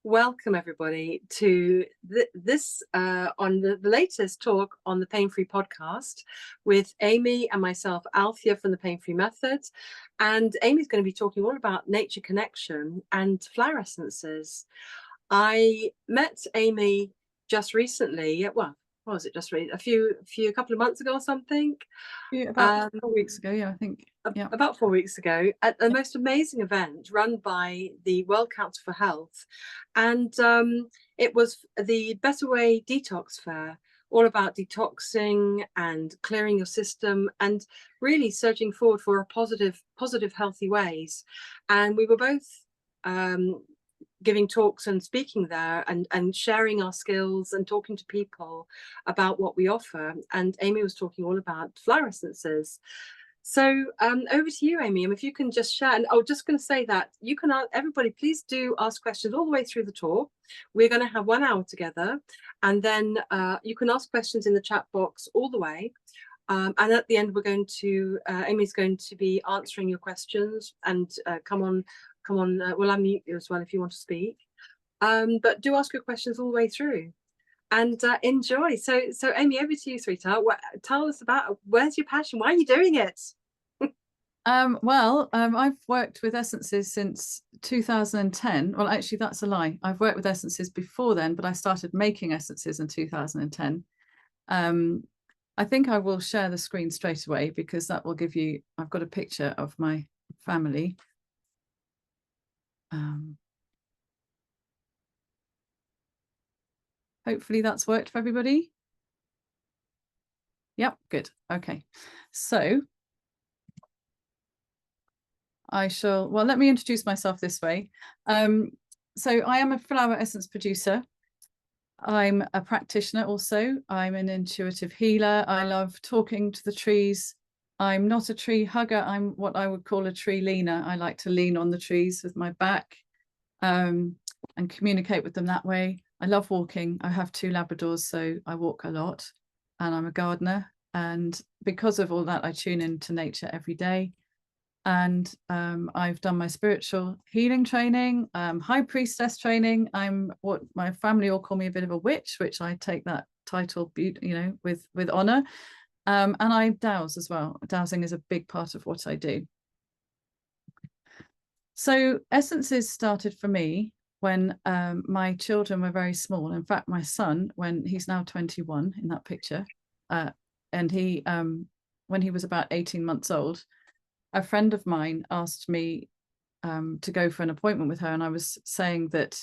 Welcome everybody to this on the latest talk on the Pain Free podcast with Amy and myself, Althea from the Pain Free Method. And Amy's going to be talking all about nature connection and flower essences. I met Amy just recently. Well, what was it? Just a couple of months ago or something. Yeah, about 4 weeks ago, yeah, I think. Yeah. About 4 weeks ago, at the most amazing event run by the World Council for Health. And it was the Better Way Detox Fair, all about detoxing and clearing your system and really surging forward for a positive, healthy ways. And we were both giving talks and speaking there and sharing our skills and talking to people about what we offer. And Amy was talking all about flower essences. So over to you, Amy. If you can just share, and I was just going to say that you can, everybody, please do ask questions all the way through the talk. We're going to have 1 hour together, and then you can ask questions in the chat box all the way. And at the end, we're going to, Amy's going to be answering your questions, and come on, we'll unmute you as well if you want to speak. But do ask your questions all the way through. And enjoy. So Amy, over to you, sweetheart. Tell us about, where's your passion? Why are you doing it? I've worked with essences since 2010. Well, actually, that's a lie. I've worked with essences before then, but I started making essences in 2010. I think I will share the screen straight away because that will give you, I've got a picture of my family. Hopefully that's worked for everybody. Yep, good. Okay, so let me introduce myself this way. So I am a flower essence producer. I'm a practitioner also. I'm an intuitive healer. I love talking to the trees. I'm not a tree hugger. I'm what I would call a tree leaner. I like to lean on the trees with my back and communicate with them that way. I love walking. I have 2 Labradors, so I walk a lot, and I'm a gardener. And because of all that, I tune into nature every day. And I've done my spiritual healing training, high priestess training. I'm what my family all call me, a bit of a witch, which I take that title, with honor. And I dowse as well. Dowsing is a big part of what I do. So essences started for me when my children were very small. In fact, my son, when he's now 21 in that picture, and he, when he was about 18 months old, a friend of mine asked me to go for an appointment with her. And I was saying that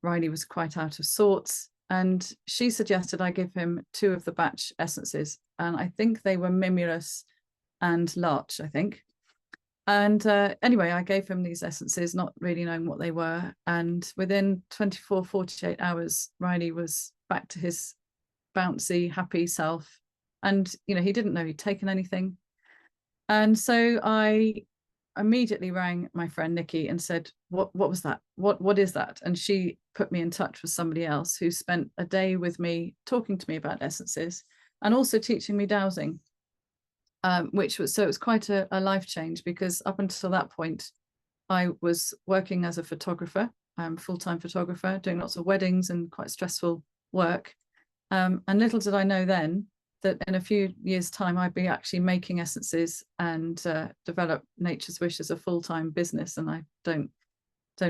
Riley was quite out of sorts. And she suggested I give him 2 of the batch essences. And I think they were Mimulus and Larch, I think. And anyway, I gave him these essences, not really knowing what they were. And within 24, 48 hours, Riley was back to his bouncy, happy self. And, he didn't know he'd taken anything. And so I immediately rang my friend Nikki and said, what was that? What is that? And she put me in touch with somebody else who spent a day with me talking to me about essences and also teaching me dowsing. It was quite a life change, because up until that point, I was working as a photographer, full-time photographer, doing lots of weddings and quite stressful work. And little did I know then that in a few years' time, I'd be actually making essences and develop Nature's Wish as a full-time business. And I don't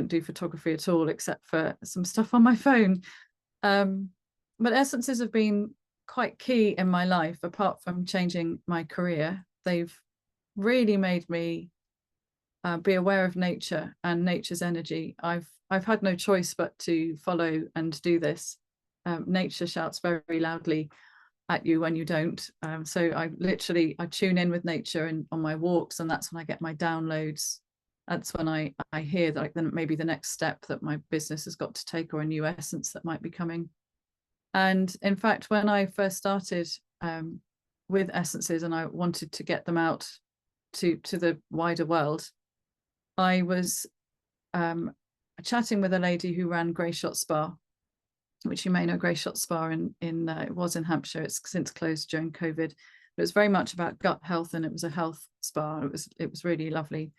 do photography at all, except for some stuff on my phone. But essences have been quite key in my life. Apart from changing my career, they've really made me be aware of nature and nature's energy. I've had no choice but to follow and do this. Nature shouts very loudly at you when you don't. So I tune in with nature and on my walks, and that's when I get my downloads. That's when I hear that then maybe the next step that my business has got to take, or a new essence that might be coming. And in fact, when I first started with essences and I wanted to get them out to the wider world, I was chatting with a lady who ran Grey Shot Spa, which you may know. Grey Shot Spa it was in Hampshire. It's since closed during COVID. But it was very much about gut health, and it was a health spa. It was really lovely.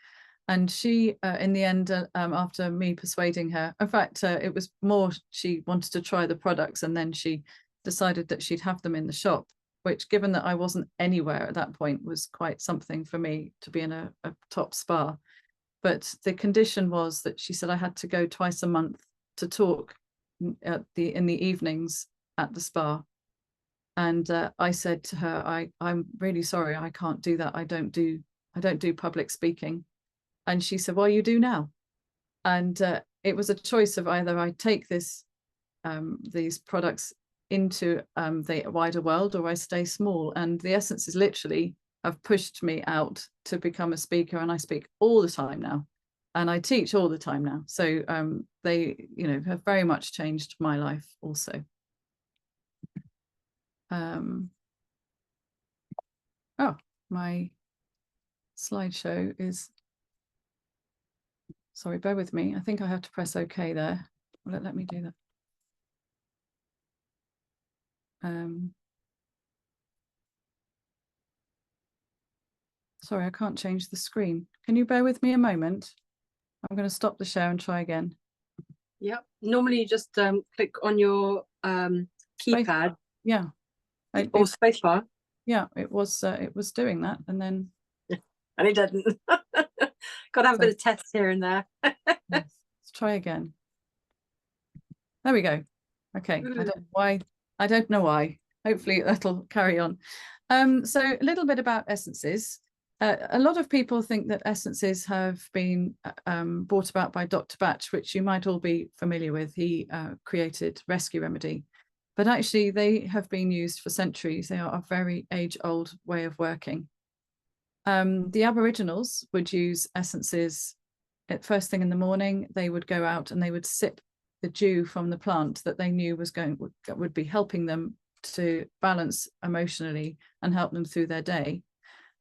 And she, in the end, after me persuading her, in fact, it was more she wanted to try the products, and then she decided that she'd have them in the shop, which, given that I wasn't anywhere at that point, was quite something for me to be in a top spa. But the condition was that she said I had to go twice a month to talk in the evenings at the spa. And I said to her, I'm really sorry, I can't do that. I don't do public speaking. And she said, well, you do now. And it was a choice of either I take these products into the wider world, or I stay small. And the essences literally have pushed me out to become a speaker, and I speak all the time now, and I teach all the time now. So they, have very much changed my life also. Oh, my slideshow is, sorry, bear with me. I think I have to press OK there. Let me do that. Sorry, I can't change the screen. Can you bear with me a moment? I'm going to stop the share and try again. Yep. Normally you just click on your keypad. Yeah. Or spacebar. Yeah, it was doing that, and then and it didn't. Got to have a bit of test here and there. Yes. Let's try again. There we go. Okay. I don't know why. Hopefully that'll carry on. So a little bit about essences. A lot of people think that essences have been brought about by Dr. Batch, which you might all be familiar with. He created Rescue Remedy, but actually they have been used for centuries. They are a very age-old way of working. The Aboriginals would use essences at first thing in the morning. They would go out and they would sip the dew from the plant that they knew would be helping them to balance emotionally and help them through their day.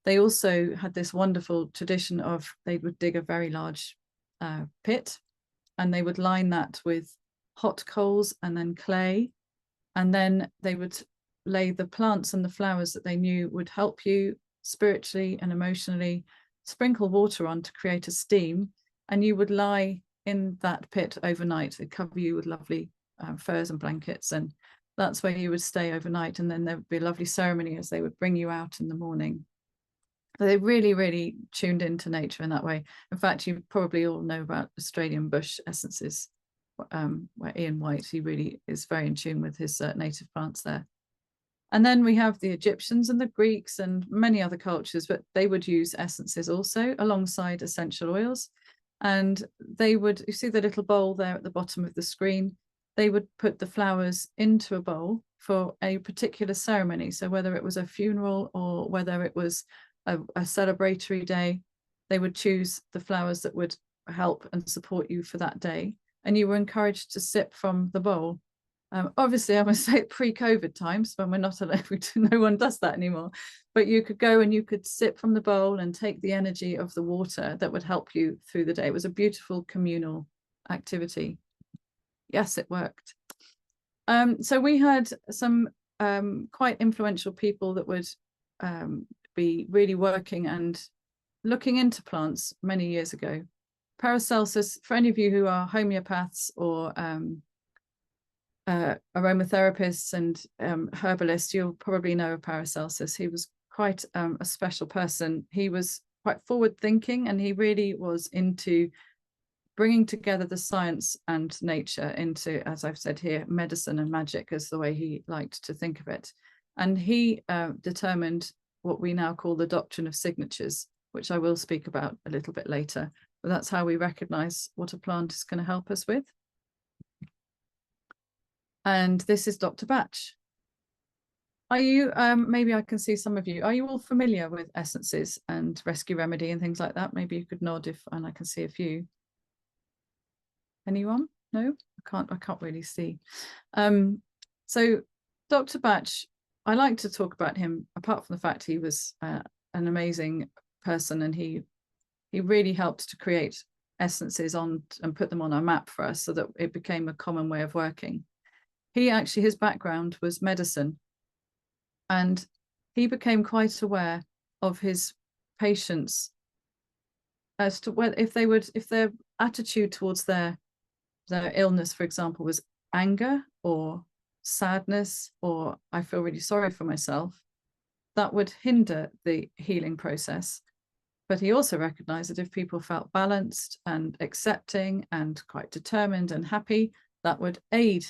They also had this wonderful tradition of they would dig a very large pit, and they would line that with hot coals and then clay, and then they would lay the plants and the flowers that they knew would help you spiritually and emotionally, sprinkle water on to create a steam, and you would lie in that pit overnight. They'd cover you with lovely furs and blankets, and that's where you would stay overnight, and then there would be a lovely ceremony as they would bring you out in the morning. They really, really tuned into nature in that way. In fact, you probably all know about Australian bush essences, where Ian White, he really is very in tune with his native plants there. And then we have the Egyptians and the Greeks and many other cultures, but they would use essences also alongside essential oils. And they would, you see the little bowl there at the bottom of the screen, they would put the flowers into a bowl for a particular ceremony. So whether it was a funeral or whether it was a celebratory day, they would choose the flowers that would help and support you for that day. And you were encouraged to sip from the bowl. Obviously, I must say pre-COVID times when we're not allowed, no one does that anymore. But you could go and you could sip from the bowl and take the energy of the water that would help you through the day. It was a beautiful communal activity. Yes, it worked. So we had some quite influential people that would be really working and looking into plants many years ago. Paracelsus, for any of you who are homeopaths or aromatherapists and herbalists, you'll probably know of Paracelsus. He was quite a special person. He was quite forward thinking, and he really was into bringing together the science and nature into, as I've said here, medicine and magic is the way he liked to think of it. And he determined what we now call the doctrine of signatures, which I will speak about a little bit later. But that's how we recognize what a plant is going to help us with. And this is Dr. Batch. Are you, maybe I can see some of you, are you all familiar with essences and Rescue Remedy and things like that? Maybe you could nod if, and I can see a few. Anyone? No, I can't really see. So Dr. Batch, I like to talk about him, apart from the fact he was an amazing person, and he really helped to create essences on and put them on our map for us so that it became a common way of working. He actually, his background was medicine, and he became quite aware of his patients as to whether if their attitude towards their illness, for example, was anger or sadness or I feel really sorry for myself, that would hinder the healing process. But he also recognized that if people felt balanced and accepting and quite determined and happy, that would aid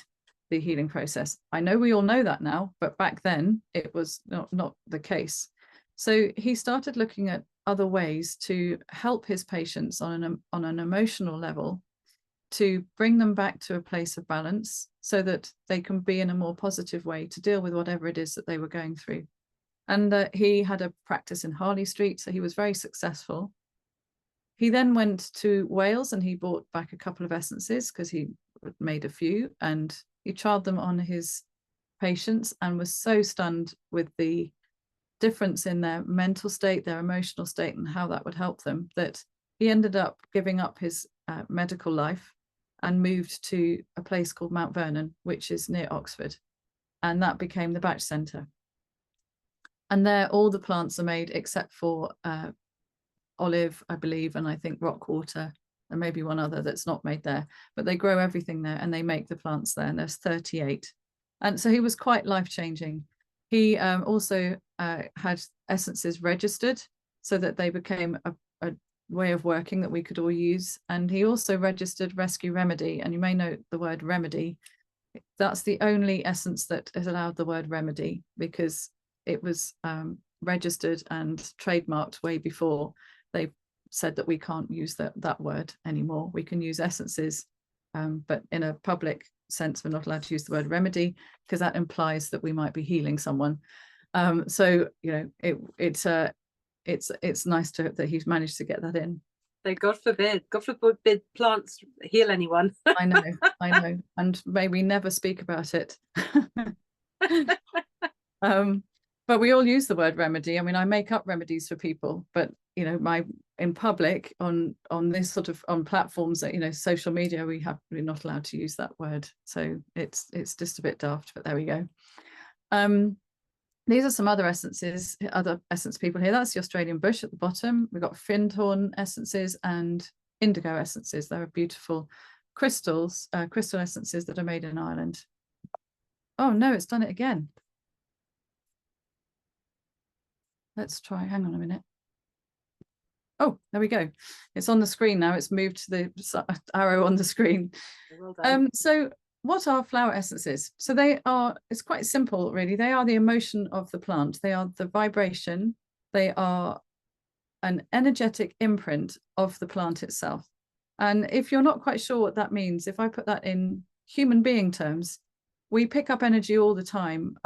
the healing process. I know we all know that now, but back then it was not the case. So he started looking at other ways to help his patients on an emotional level, to bring them back to a place of balance so that they can be in a more positive way to deal with whatever it is that they were going through. And he had a practice in Harley Street, so he was very successful. He then went to Wales and he brought back a couple of essences because he made a few, and he trialed them on his patients and was so stunned with the difference in their mental state, their emotional state, and how that would help them, that he ended up giving up his medical life and moved to a place called Mount Vernon, which is near Oxford. And that became the Batch Centre. And there, all the plants are made except for olive, I believe, and I think rock water, and maybe one other that's not made there. But they grow everything there and they make the plants there. And there's 38. And so he was quite life-changing. He also had essences registered so that they became a way of working that we could all use. And he also registered Rescue Remedy. And you may know the word remedy. That's the only essence that has allowed the word remedy, because it was registered and trademarked way before they said that we can't use that word anymore. We can use essences, but in a public sense, we're not allowed to use the word remedy because that implies that we might be healing someone. So you know, it's nice that he's managed to get that in. So God forbid plants heal anyone. I know, and may we never speak about it. But we all use the word remedy. I mean, I make up remedies for people, but you know, in public on this sort of on platforms that, you know, social media, we're not allowed to use that word. So it's just a bit daft, but there we go. These are some other essences, other essence people here. That's the Australian bush at the bottom. We've got findhorn essences and indigo essences. They're beautiful crystals, crystal essences that are made in Ireland. Oh no, it's done it again. Let's try, hang on a minute. Oh, there we go. It's on the screen now. It's moved to the arrow on the screen. Well done. So what are flower essences? So it's quite simple, really. They are the emotion of the plant. They are the vibration. They are an energetic imprint of the plant itself. And if you're not quite sure what that means, if I put that in human being terms, we pick up energy all the time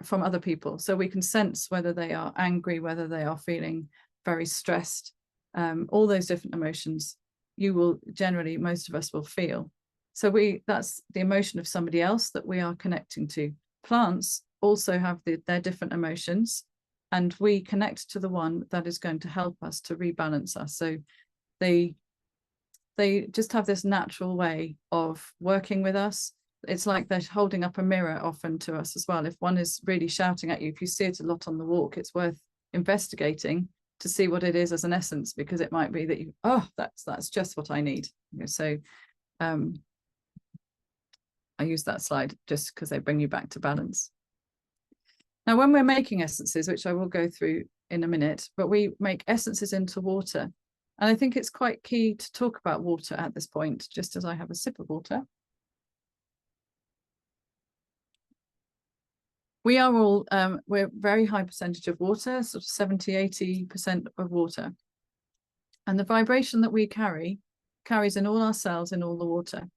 from other people. So we can sense whether they are angry, whether they are feeling very stressed, all those different emotions most of us will feel. So that's the emotion of somebody else that we are connecting to. Plants also have their different emotions, and we connect to the one that is going to help us to rebalance us. So they just have this natural way of working with us. It's like they're holding up a mirror often to us as well. If one is really shouting at you, if you see it a lot on the walk, it's worth investigating to see what it is as an essence, because it might be that that's just what I need. You know, so I use that slide just because they bring you back to balance. Now, when we're making essences, which I will go through in a minute, but we make essences into water. And I think it's quite key to talk about water at this point, just as I have a sip of water. We are all, we're very high percentage of water, sort of 70–80% of water. And the vibration that we carries in all our cells, in all the water.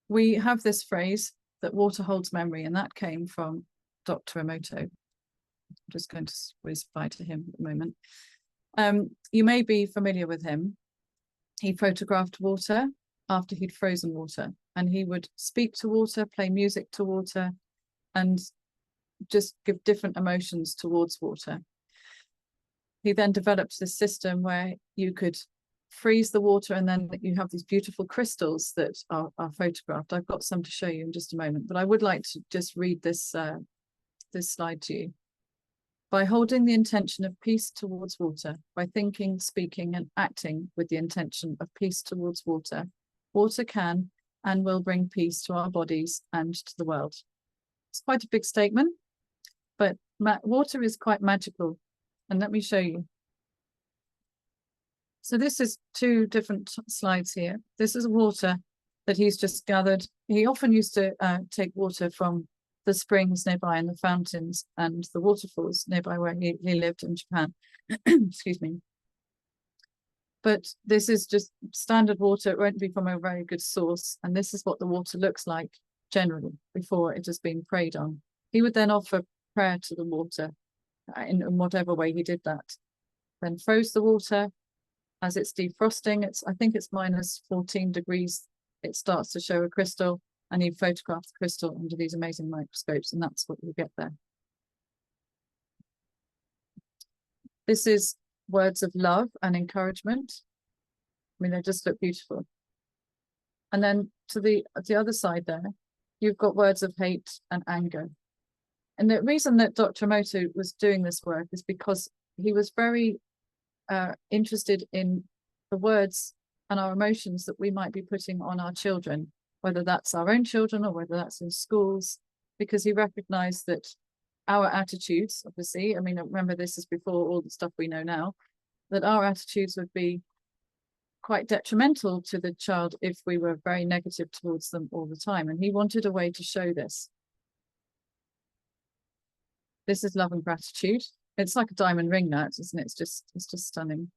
We have this phrase that water holds memory, and that came from Dr. Emoto. I'm just going to whiz by to him at the moment. You may be familiar with him. He photographed water after he'd frozen water, and he would speak to water, play music to water, and just give different emotions towards water. He then developed this system where you could freeze the water, and then you have these beautiful crystals that are photographed. I've got some to show you in just a moment, but I would like to just read this this slide to you. by holding the intention of peace towards water, by thinking, speaking, and acting with the intention of peace towards water, water can and will bring peace to our bodies and to the world. It's quite a big statement, but water is quite magical. And let me show you. So this is two different slides here. This is water that he's just gathered. He often used to take water from the springs nearby and the fountains and the waterfalls nearby where he lived in Japan. Excuse me. But this is just standard water. It won't be from a very good source. And this is what the water looks like generally before it has been prayed on. He would then offer prayer to the water in whatever way he did that. Then froze the water. As it's defrosting, I think it's minus 14 degrees. It starts to show a crystal, and he photographed the crystal under these amazing microscopes, and that's what you get there. This is words of love and encouragement. I mean, they just look beautiful. And then to the other side there, you've got words of hate and anger. And the reason that Dr. Emoto was doing this work is because he was very interested in the words and our emotions that we might be putting on our children, whether that's our own children or whether that's in schools, because he recognized that our attitudes, obviously, I mean, remember this is before all the stuff we know now, that our attitudes would be quite detrimental to the child if we were very negative towards them all the time. And he wanted a way to show this. This is love and gratitude. It's like a diamond ring, that, isn't it? It's just stunning.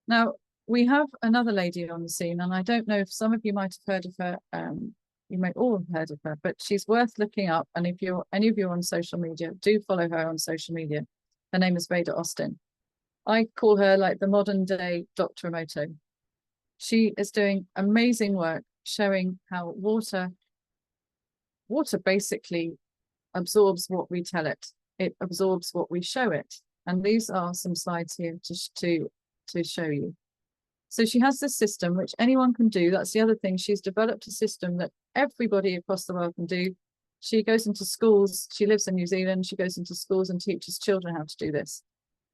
Now, we have another lady on the scene, and I don't know if some of you might have heard of her. You may all have heard of her, but she's worth looking up. And if any of you are on social media, do follow her on social media. Her name is Veda Austin. I call her like the modern day Dr. Emoto. She is doing amazing work showing how water basically absorbs what we tell it. It absorbs what we show it. And these are some slides here to show you. So she has this system which anyone can do. That's the other thing. She's developed a system that everybody across the world can do. She goes into schools. She lives in New Zealand. She goes into schools and teaches children how to do this.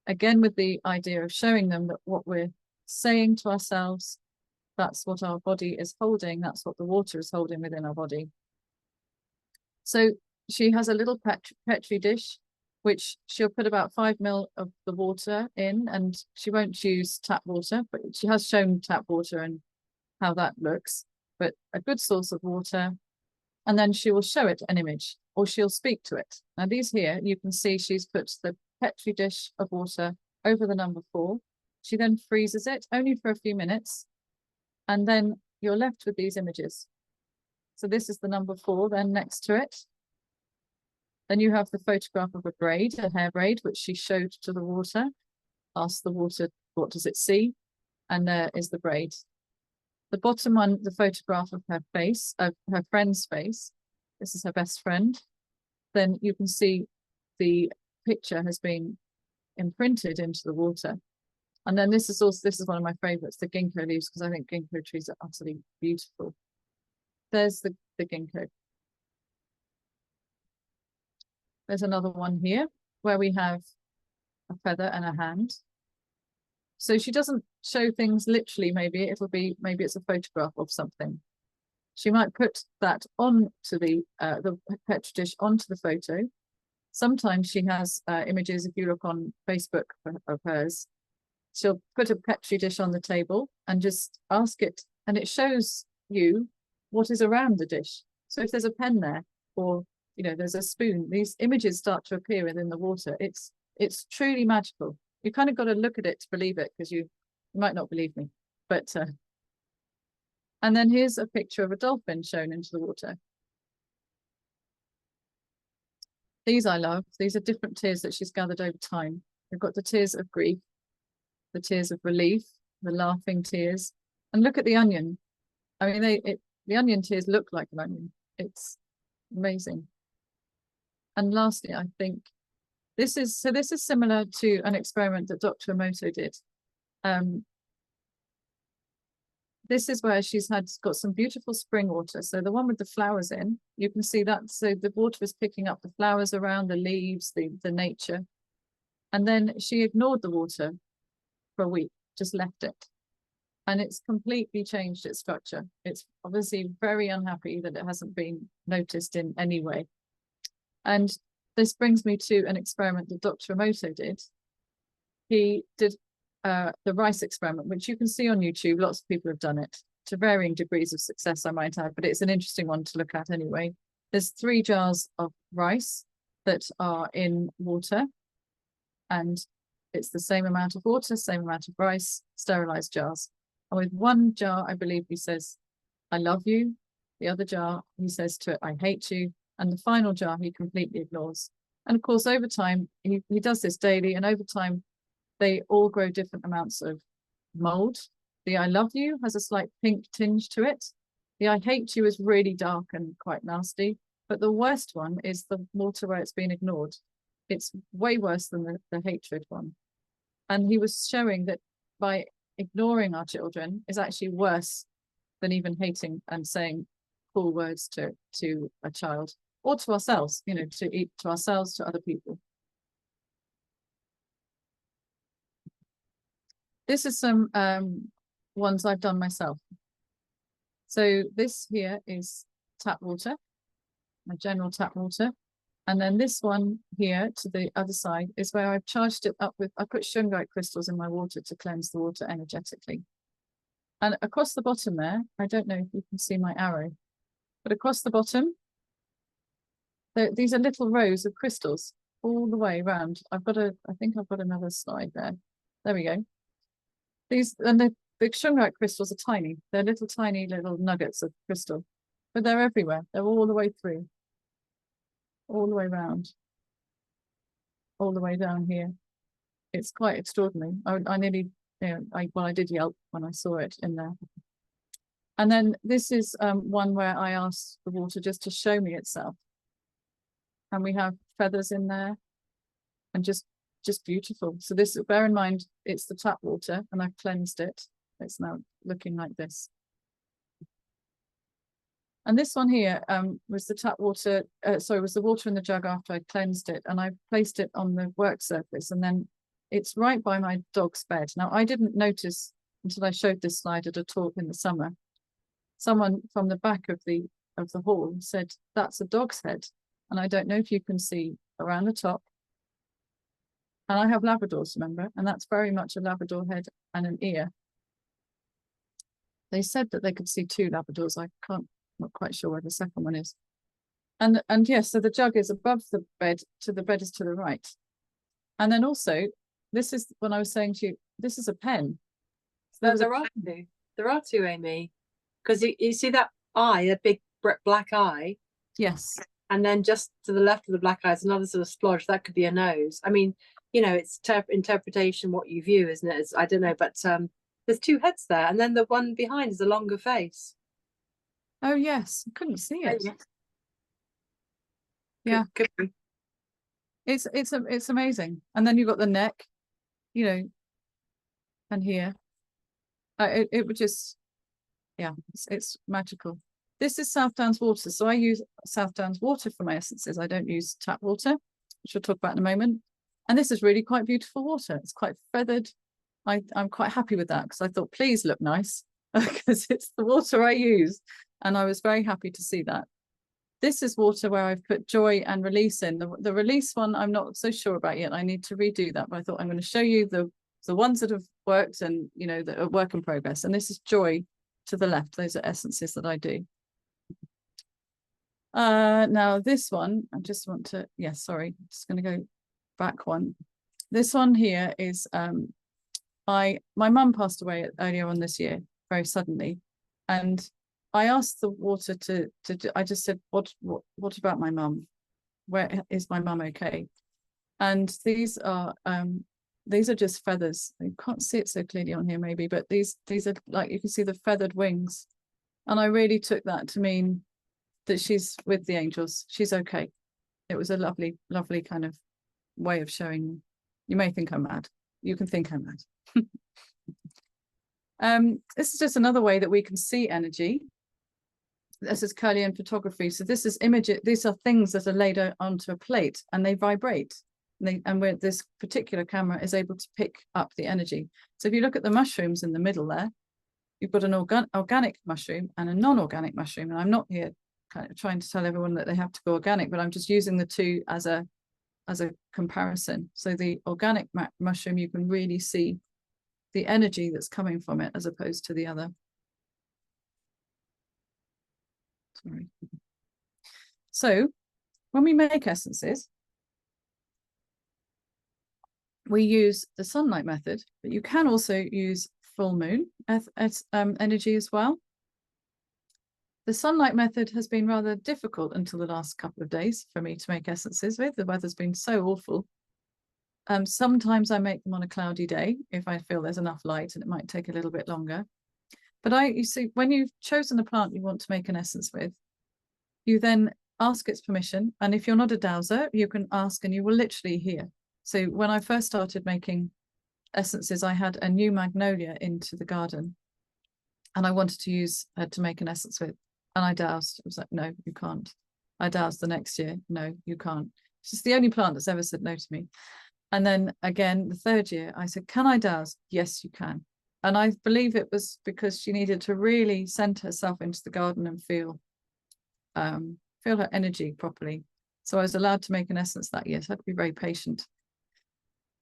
Again, with the idea of showing them that what we're saying to ourselves, that's what our body is holding. That's what the water is holding within our body. So she has a little petri dish, which she'll put about 5 ml of the water in, and she won't use tap water, but she has shown tap water and how that looks, but a good source of water. And then she will show it an image, or she'll speak to it. Now these here, you can see she's put the petri dish of water over the number 4. She then freezes it only for a few minutes, and then you're left with these images. So this is the number 4, then next to it. Then you have the photograph of a braid, a hair braid, which she showed to the water, asked the water, what does it see? And there is the braid. The bottom one, the photograph of her face, of her friend's face. This is her best friend. Then you can see the picture has been imprinted into the water. And then this is one of my favorites, the ginkgo leaves, because I think ginkgo trees are utterly beautiful. There's the ginkgo. There's another one here where we have a feather and a hand. So she doesn't show things literally, maybe it's a photograph of something. She might put that onto the petri dish onto the photo. Sometimes she has images, if you look on Facebook of hers, she'll put a petri dish on the table and just ask it, and it shows you what is around the dish. So if there's a pen there, or there's a spoon, these images start to appear within the water. It's truly magical. You kind of got to look at it to believe it, because you might not believe me. But and then here's a picture of a dolphin shown into the water. These I love. These are different tears that she's gathered over time. We've got the tears of grief, the tears of relief, the laughing tears, and look at the onion. I mean, the onion tears look like an onion. It's amazing. And lastly, I think this is similar to an experiment that Dr. Emoto did. This is where she's got some beautiful spring water. So the one with the flowers in, you can see that. So the water was picking up the flowers around, the leaves, the nature. And then she ignored the water for a week, just left it. And it's completely changed its structure. It's obviously very unhappy that it hasn't been noticed in any way. And this brings me to an experiment that Dr. Emoto did. He did the rice experiment, which you can see on YouTube. Lots of people have done it to varying degrees of success, I might add, but it's an interesting one to look at anyway. There's 3 jars of rice that are in water, and it's the same amount of water, same amount of rice, sterilized jars. And with one jar, I believe he says, I love you. The other jar, he says to it, I hate you. And the final jar, he completely ignores. And of course, over time, he does this daily, and over time, they all grow different amounts of mold. The I love you has a slight pink tinge to it. The I hate you is really dark and quite nasty. But the worst one is the water where it's been ignored. It's way worse than the hatred one. And he was showing that by ignoring our children is actually worse than even hating and saying cruel words to a child or to ourselves, you know, to ourselves, to other people. This is some ones I've done myself. So this here is tap water, my general tap water. And then this one here to the other side is where I've charged it up with, I put shungite crystals in my water to cleanse the water energetically. And across the bottom there, I don't know if you can see my arrow, but across the bottom, these are little rows of crystals all the way around. I think I've got another slide there. There we go. These, and the shungite crystals are tiny. They're tiny little nuggets of crystal, but they're everywhere. They're all the way through, all the way around, all the way down here. It's quite extraordinary. I nearly, you know, I did yelp when I saw it in there. And then this is one where I asked the water just to show me itself. And we have feathers in there and just beautiful. So this, bear in mind, it's the tap water and I've cleansed it. It's now looking like this. And this one here was the tap water, was the water in the jug after I cleansed it, and I placed it on the work surface, and then it's right by my dog's bed. Now, I didn't notice until I showed this slide at a talk in the summer. Someone from the back of the hall said, that's a dog's head. And I don't know if you can see around the top. And I have Labradors, remember, and that's very much a Labrador head and an ear. They said that they could see 2 Labradors. Not quite sure where the second one is. And yes, so the jug is above the bed, the bed is to the right. And then also, this is when I was saying to you, this is a pen. So there are two, Amy, because you see that eye, a big black eye. Yes. And then just to the left of the black eye is another sort of splodge. That could be a nose. I mean, you know, it's interpretation what you view, isn't it? I don't know, but there's 2 heads there, and then the one behind is a longer face. Oh yes, I couldn't see it. Oh, yes. Yeah, could be. It's amazing. And then you've got the neck, you know, and here, it would just, yeah, it's magical. This is South Downs water, so I use South Downs water for my essences. I don't use tap water, which we'll talk about in a moment. And this is really quite beautiful water. It's quite feathered. I'm quite happy with that because I thought, please look nice, because it's the water I use. And I was very happy to see that. This is water where I've put joy and release in. The release one, I'm not so sure about yet. I need to redo that, but I thought I'm going to show you the ones that have worked and, you know, that are work in progress. And this is joy to the left. Those are essences that I do. Now this one, I just want to, sorry, I'm just going to go back one. This one here is, my mum passed away earlier on this year, very suddenly. And I asked the water I just said, what about my mum? Where is my mum okay? And these are just feathers. You can't see it so clearly on here maybe, but these are, like, you can see the feathered wings. And I really took that to mean that she's with the angels. She's okay. It was a lovely, lovely kind of way of showing. You may think I'm mad. You can think I'm mad. This is just another way that we can see energy. This is Kirlian photography. So this is these are things that are laid onto a plate and they vibrate. And where this particular camera is able to pick up the energy. So if you look at the mushrooms in the middle there, you've got an organic mushroom and a non-organic mushroom. And I'm not here kind of trying to tell everyone that they have to go organic, but I'm just using the two as a comparison. So the organic mushroom, you can really see the energy that's coming from it as opposed to the other. Sorry. So when we make essences, we use the sunlight method, but you can also use full moon energy as well. The sunlight method has been rather difficult until the last couple of days for me to make essences with. The weather's been so awful. Sometimes I make them on a cloudy day if I feel there's enough light, and it might take a little bit longer. But you see, when you've chosen a plant you want to make an essence with, you then ask its permission. And if you're not a dowser, you can ask and you will literally hear. So when I first started making essences, I had a new magnolia into the garden and I wanted to use to make an essence with, and I dowsed. I was like, no, you can't. I dowsed the next year. No, you can't. It's just the only plant that's ever said no to me. And then again, the third year, I said, can I dowse? Yes, you can. And I believe it was because she needed to really send herself into the garden and feel her energy properly. So I was allowed to make an essence that year. So I had to be very patient.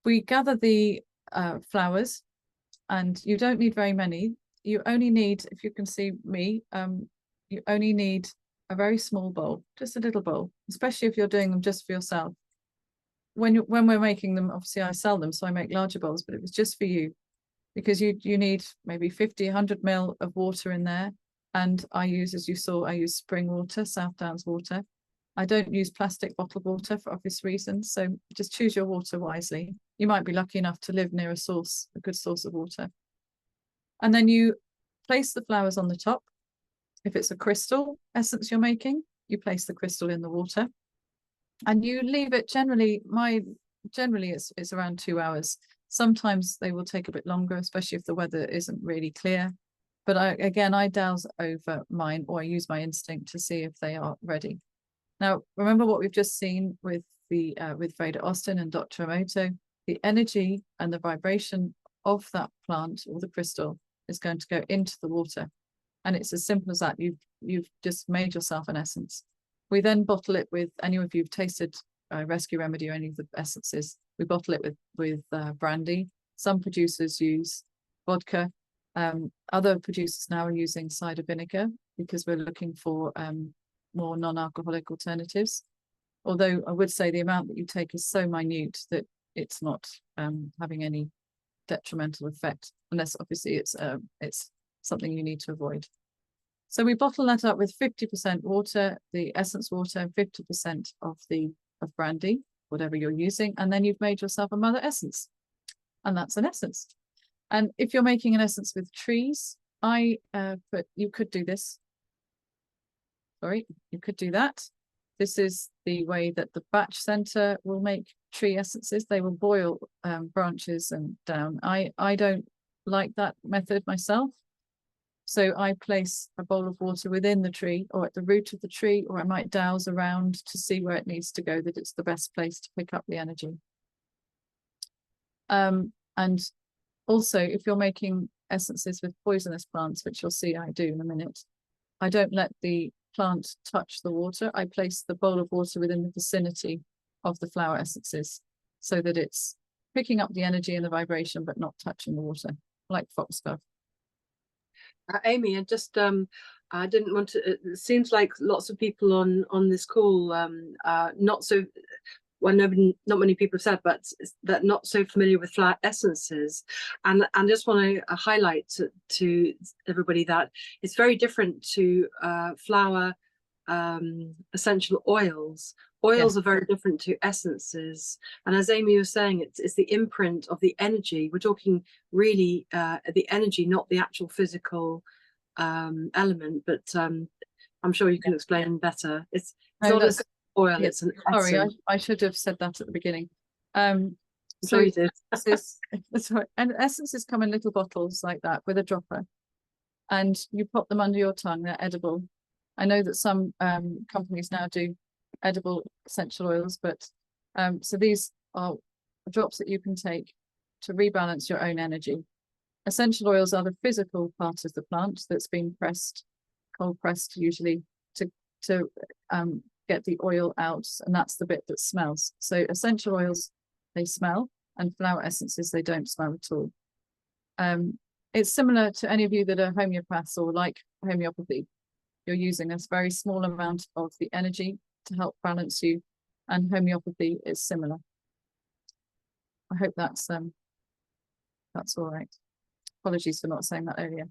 We gather the flowers, and you don't need very many. You only need, if you can see me, you only need a very small bowl, just a little bowl, especially if you're doing them just for yourself. When we're making them, obviously I sell them, so I make larger bowls, but it was just for you, because you need maybe 50, 100 ml of water in there. And I use, as you saw, I use spring water, South Downs water. I don't use plastic bottled water for obvious reasons. So just choose your water wisely. You might be lucky enough to live near a good source of water. And then you place the flowers on the top. If it's a crystal essence you're making, you place the crystal in the water. And you leave it generally it's around 2 hours. Sometimes they will take a bit longer, especially if the weather isn't really clear. But I dowse over mine, or I use my instinct to see if they are ready. Now, remember what we've just seen with Freda Austin and Dr. Emoto. The energy and the vibration of that plant or the crystal is going to go into the water. And it's as simple as that. You've just made yourself an essence. We then bottle it with, any of you've tasted Rescue Remedy or any of the essences, we bottle it with brandy. Some producers use vodka. Other producers now are using cider vinegar because we're looking for more non-alcoholic alternatives. Although I would say the amount that you take is so minute that it's not having any detrimental effect, unless obviously it's something you need to avoid. So we bottle that up with 50% water, the essence water, and 50% of brandy, whatever you're using, and then you've made yourself a mother essence, and that's an essence. And if you're making an essence with trees, you could do this. Sorry, you could do that. This is the way that the Batch Center will make tree essences. They will boil branches and down. I don't like that method myself. So I place a bowl of water within the tree or at the root of the tree, or I might dowse around to see where it needs to go, that it's the best place to pick up the energy. And also, if you're making essences with poisonous plants, which you'll see I do in a minute, I don't let the plant touch the water. I place the bowl of water within the vicinity of the flower essences so that it's picking up the energy and the vibration, but not touching the water, like foxglove. Amy, I didn't want to. It seems like lots of people on this call, not many people have said, but that not so familiar with flower essences, and just want to highlight to everybody that it's very different to flower essential oils. Oils are very different to essences, and as Amy was saying, it's the imprint of the energy. We're talking really the energy, not the actual physical element, but I'm sure you can explain better. It's not an oil, it's an essence. Sorry, I should have said that at the beginning. I'm sure you did. That's right. And essences come in little bottles like that with a dropper, and you pop them under your tongue. They're edible. I know that some companies now do edible essential oils, but so these are drops that you can take to rebalance your own energy. Essential oils are the physical part of the plant that's been pressed, cold pressed usually, to get the oil out, and that's the bit that smells. So essential oils, they smell, and flower essences, they don't smell at all. It's similar to any of you that are homeopaths or like homeopathy. You're using a very small amount of the energy to help balance you, and homeopathy is similar. I hope that's all right. Apologies for not saying that earlier.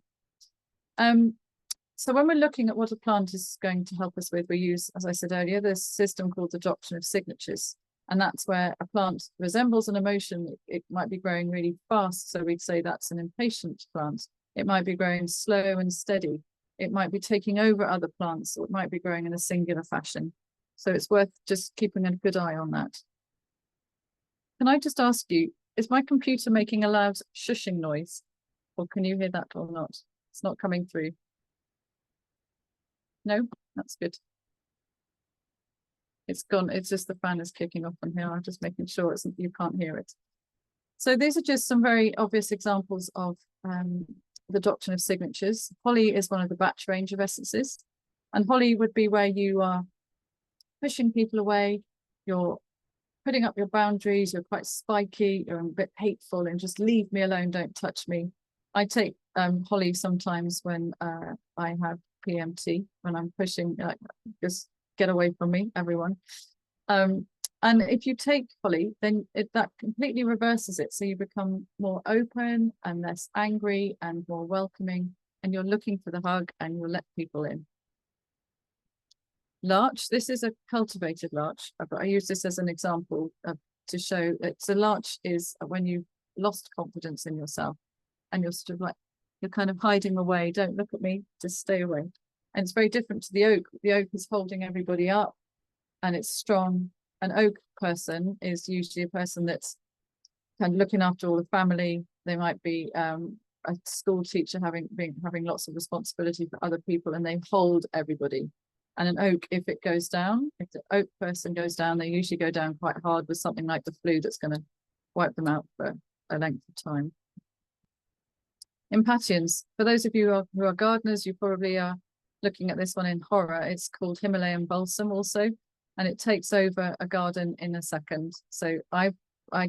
So when we're looking at what a plant is going to help us with, we use, as I said earlier, this system called the doctrine of signatures. And that's where a plant resembles an emotion. It might be growing really fast, so we'd say that's an impatient plant. It might be growing slow and steady. It might be taking over other plants, or it might be growing in a singular fashion. So it's worth just keeping a good eye on that. Can I just ask you, is my computer making a loud shushing noise? Or can you hear that or not? It's not coming through. No, that's good. It's gone. It's just the fan is kicking off on here. I'm just making sure you can't hear it. So these are just some very obvious examples of the doctrine of signatures. Holly is one of the batch range of essences. And holly would be where you are pushing people away. You're putting up your boundaries. You're quite spiky. You're a bit hateful and just leave me alone. Don't touch me. I take holly sometimes when I have PMT, when I'm pushing, like, just get away from me, everyone. And if you take holly, then that completely reverses it. So you become more open and less angry and more welcoming, and you're looking for the hug and you'll let people in. Larch, this is a cultivated larch, but I use this as an example to show that so larch is when you've lost confidence in yourself and you're sort of like, you're kind of hiding away. Don't look at me, just stay away. And it's very different to the oak. The oak is holding everybody up and it's strong. An oak person is usually a person that's kind of looking after all the family. They might be a school teacher having lots of responsibility for other people, and they hold everybody. And an oak, if it goes down, if the oak person goes down, they usually go down quite hard with something like the flu that's going to wipe them out for a length of time. Impatiens, for those of you who are gardeners, you probably are looking at this one in horror. It's called Himalayan balsam also, and it takes over a garden in a second. So I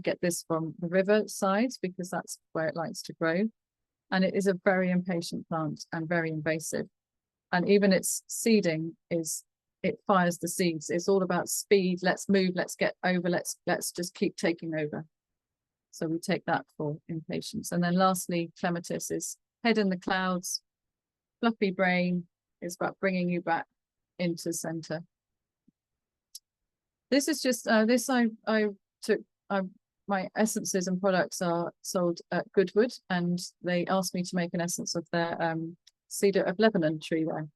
get this from the river side because that's where it likes to grow. And it is a very impatient plant and very invasive. And even its seeding it fires the seeds. It's all about speed. Let's move, let's get over, let's just keep taking over. So we take that for impatience. And then lastly, clematis is head in the clouds, fluffy brain. It's about bringing you back into center. This is just this I took. My essences and products are sold at Goodwood, and they asked me to make an essence of their cedar of Lebanon tree there.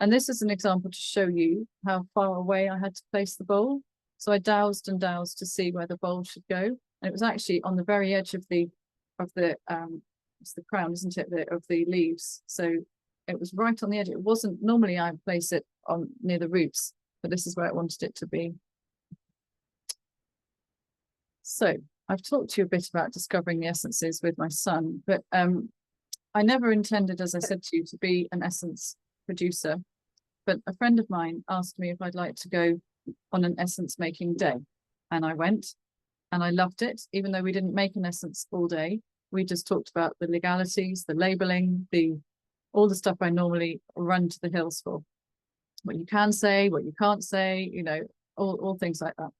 And this is an example to show you how far away I had to place the bowl. So I dowsed and dowsed to see where the bowl should go. And it was actually on the very edge of the it's the crown, isn't it, of the leaves. So it was right on the edge. It wasn't, normally I place it on near the roots, but this is where I wanted it to be. So I've talked to you a bit about discovering the essences with my son, but I never intended, as I said to you, to be an essence producer. But a friend of mine asked me if I'd like to go on an essence making day. And I went and I loved it, even though we didn't make an essence all day. We just talked about the legalities, the labeling, all the stuff I normally run to the hills for. What you can say, what you can't say, all things like that.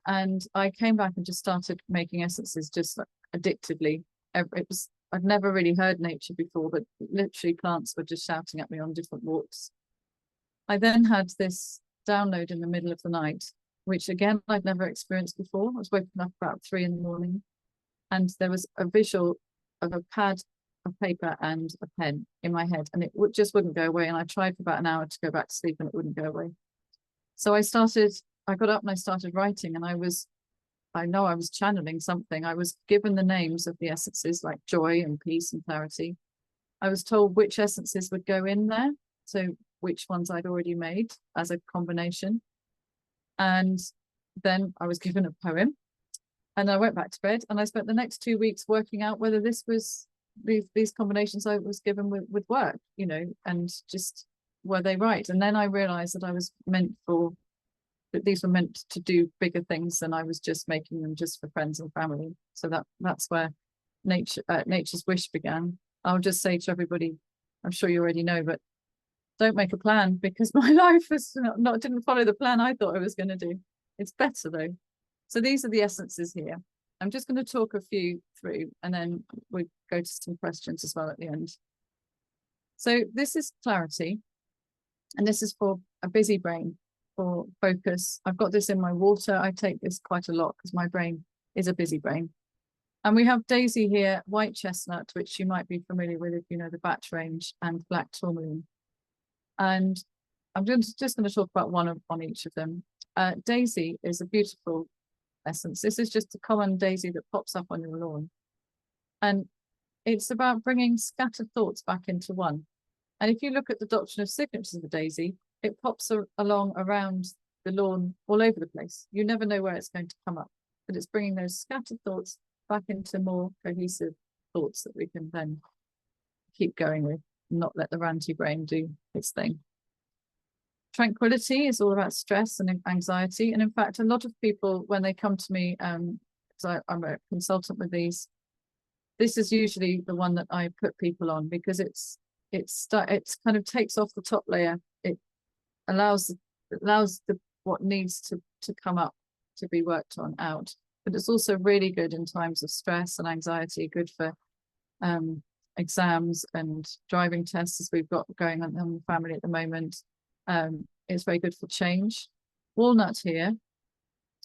And I came back and just started making essences just like addictively. I'd never really heard nature before, but literally plants were just shouting at me on different walks. I then had this download in the middle of the night, which again, I'd never experienced before. I was waking up about 3 a.m. and there was a visual of a pad of paper and a pen in my head, and it just wouldn't go away. And I tried for about an hour to go back to sleep and it wouldn't go away. So I got up and I started writing, and I was I know I was channeling something. I was given the names of the essences like joy and peace and clarity. I was told which essences would go in there, so which ones I'd already made as a combination. And then I was given a poem, and I went back to bed, and I spent the next 2 weeks working out whether this was these combinations I was given would work, you know, and just were they right. And then I realized that I was meant for that these were meant to do bigger things than I was just making them just for friends and family. So that's where nature's wish began. I'll just say to everybody, I'm sure you already know, but don't make a plan, because my life was not didn't follow the plan I thought I was going to do. It's better though. So these are the essences here. I'm just going to talk a few through, and then we'll go to some questions as well at the end. So this is clarity, and this is for a busy brain, for focus. I've got this in my water. I take this quite a lot because my brain is a busy brain. And we have Daisy here, white chestnut, which you might be familiar with if you know the batch range, and black tourmaline. And I'm just going to talk about one on each of them. Daisy is a beautiful essence. This is just a common daisy that pops up on your lawn. And it's about bringing scattered thoughts back into one. And if you look at the doctrine of signatures of the daisy, it pops along around the lawn all over the place. You never know where it's going to come up, but it's bringing those scattered thoughts back into more cohesive thoughts that we can then keep going with, not let the ranty brain do its thing. Tranquility is all about stress and anxiety. And in fact, a lot of people, when they come to me, because I'm a consultant with these, this is usually the one that I put people on, because it's kind of takes off the top layer. It allows what needs to come up to be worked on out. But it's also really good in times of stress and anxiety, good for exams and driving tests, as we've got going on in the family at the moment. It's very good for change. Walnut here.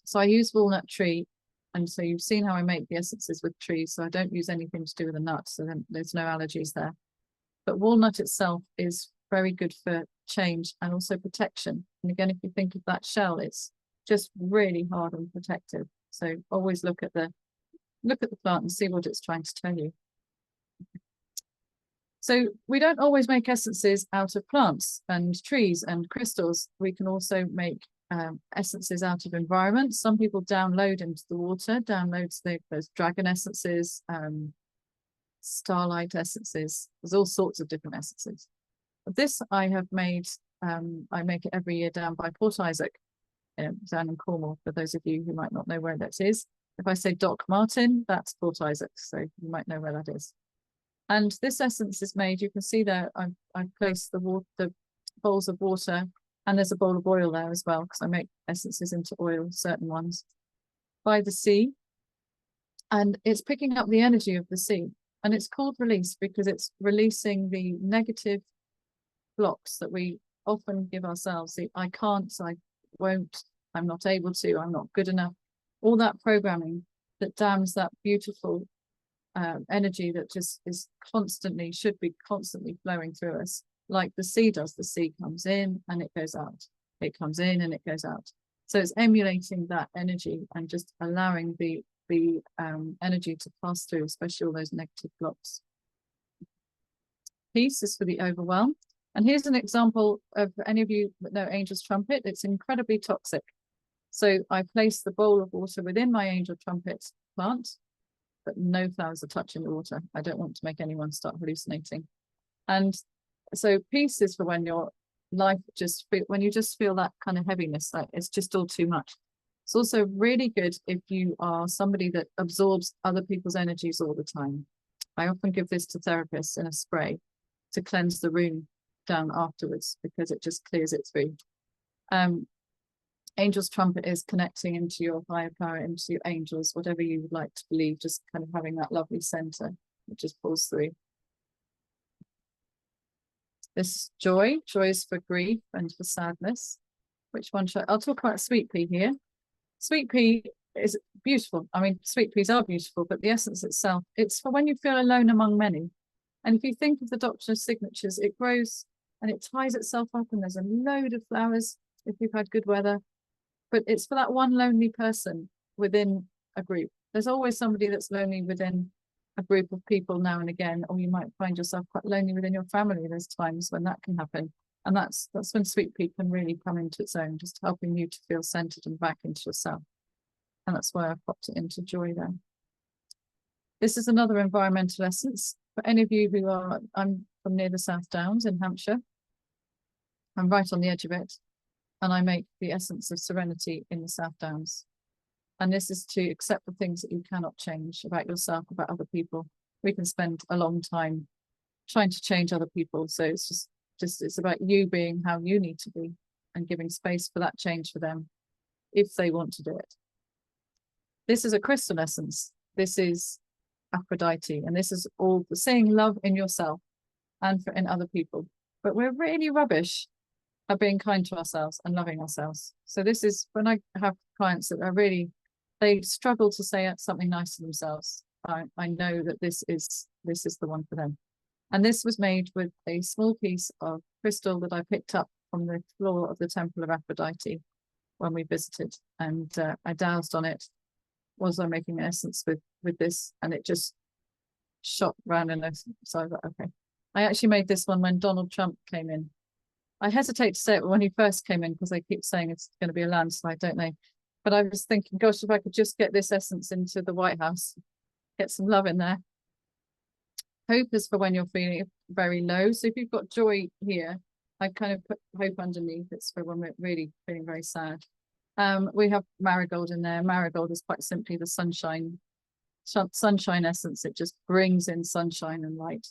So I use walnut tree. And so you've seen how I make the essences with trees. So I don't use anything to do with the nut. So then there's no allergies there. But walnut itself is very good for change and also protection. And again, if you think of that shell, it's just really hard and protective. So always look at the plant and see what it's trying to tell you. So we don't always make essences out of plants and trees and crystals. We can also make essences out of environments. Some people download into the water, those dragon essences, starlight essences. There's all sorts of different essences. But this I have made, I make it every year down by Port Isaac, down in Cornwall, for those of you who might not know where that is. If I say Doc Martin, that's Port Isaac, so you might know where that is. And this essence is made, you can see there, I've placed the bowls of water, and there's a bowl of oil there as well, because I make essences into oil, certain ones, by the sea. And it's picking up the energy of the sea. And it's called release because it's releasing the negative blocks that we often give ourselves. The I can't, I won't, I'm not able to, I'm not good enough. All that programming that dams that beautiful energy that just is constantly, should be constantly flowing through us, like the sea does. The sea comes in and it goes out. It comes in and it goes out. So it's emulating that energy and just allowing the energy to pass through, especially all those negative blocks. Peace is for the overwhelm. And here's an example of any of you that know Angel's Trumpet. It's incredibly toxic. So I place the bowl of water within my Angel Trumpet plant, but no flowers are touching the water. I don't want to make anyone start hallucinating. And so peace is for when your life when you just feel that kind of heaviness, like it's just all too much. It's also really good if you are somebody that absorbs other people's energies all the time. I often give this to therapists in a spray to cleanse the room down afterwards, because it just clears it through. Angel's Trumpet is connecting into your higher power, into your angels, whatever you would like to believe, just kind of having that lovely center that just pulls through. This joy is for grief and for sadness. Which one should I'll talk about sweet pea here. Sweet pea is beautiful. I mean, sweet peas are beautiful, but the essence itself, it's for when you feel alone among many. And if you think of the doctrine of signatures, it grows and it ties itself up, and there's a load of flowers if you've had good weather. But it's for that one lonely person within a group. There's always somebody that's lonely within a group of people now and again, or you might find yourself quite lonely within your family. There's times when that can happen. And that's when Sweet Pea can really come into its own, just helping you to feel centered and back into yourself. And that's why I've popped it into Joy there. This is another environmental essence. For any of you who are, I'm from near the South Downs in Hampshire. I'm right on the edge of it. And I make the essence of serenity in the South Downs. And this is to accept the things that you cannot change about yourself, about other people. We can spend a long time trying to change other people. So it's it's about you being how you need to be and giving space for that change for them if they want to do it. This is a crystal essence. This is Aphrodite, and this is all the seeing love in yourself and in other people. But we're really rubbish at being kind to ourselves and loving ourselves. So this is when I have clients that are really, they struggle to say something nice to themselves. I know that this is the one for them. And this was made with a small piece of crystal that I picked up from the floor of the Temple of Aphrodite when we visited, and I dowsed on it. Was I making an essence with this, and it just shot round in it. So I thought, okay. I actually made this one when Donald Trump came in. I hesitate to say it when he first came in because they keep saying it's going to be a landslide, don't they? But I was thinking, gosh, if I could just get this essence into the White House, get some love in there. Hope is for when you're feeling very low. So if you've got joy here, I kind of put hope underneath. It's for when we're really feeling very sad. We have marigold in there. Marigold is quite simply the sunshine essence. It just brings in sunshine and light.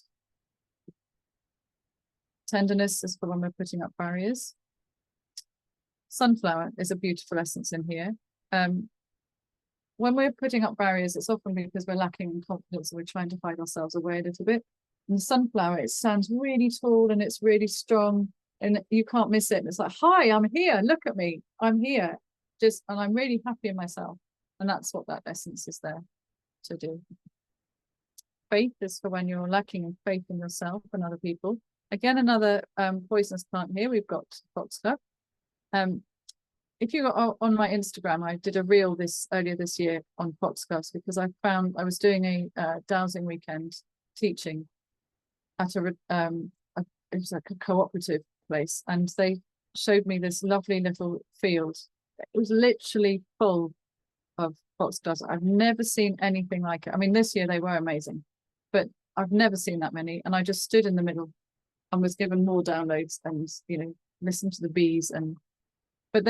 Tenderness is for when we're putting up barriers. Sunflower is a beautiful essence in here. When we're putting up barriers, it's often because we're lacking in confidence and we're trying to hide ourselves away a little bit. And the sunflower, it stands really tall and it's really strong and you can't miss it. And it's like, hi, I'm here. Look at me. I'm here. And I'm really happy in myself. And that's what that essence is there to do. Faith is for when you're lacking in faith in yourself and other people. Again, another poisonous plant here. We've got foxglove. If you go on my Instagram, I did a reel earlier this year on foxgloves because I found I was doing a dowsing weekend teaching at it was like a cooperative place, and they showed me this lovely little field. It was literally full of foxgloves. I've never seen anything like it. I mean, this year they were amazing, but I've never seen that many. And I just stood in the middle and was given more downloads and, listened to the bees. But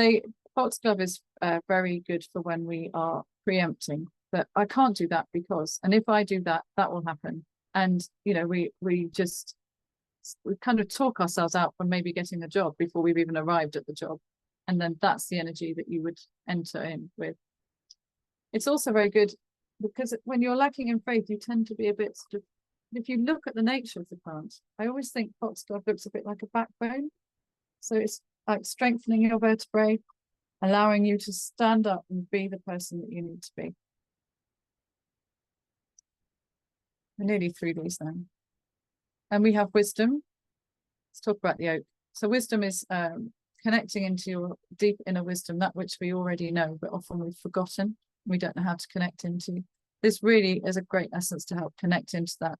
foxglove is very good for when we are preempting. But I can't do that and if I do that, that will happen. And, we kind of talk ourselves out from maybe getting a job before we've even arrived at the job. And then that's the energy that you would enter in with. It's also very good because when you're lacking in faith, you tend to be a bit sort of, if you look at the nature of the plant, I always think foxglove looks a bit like a backbone. So it's like strengthening your vertebrae, allowing you to stand up and be the person that you need to be. We're nearly through these now. And we have wisdom. Let's talk about the oak. So wisdom is connecting into your deep inner wisdom, that which we already know, but often we've forgotten. We don't know how to connect into. This really is a great essence to help connect into that.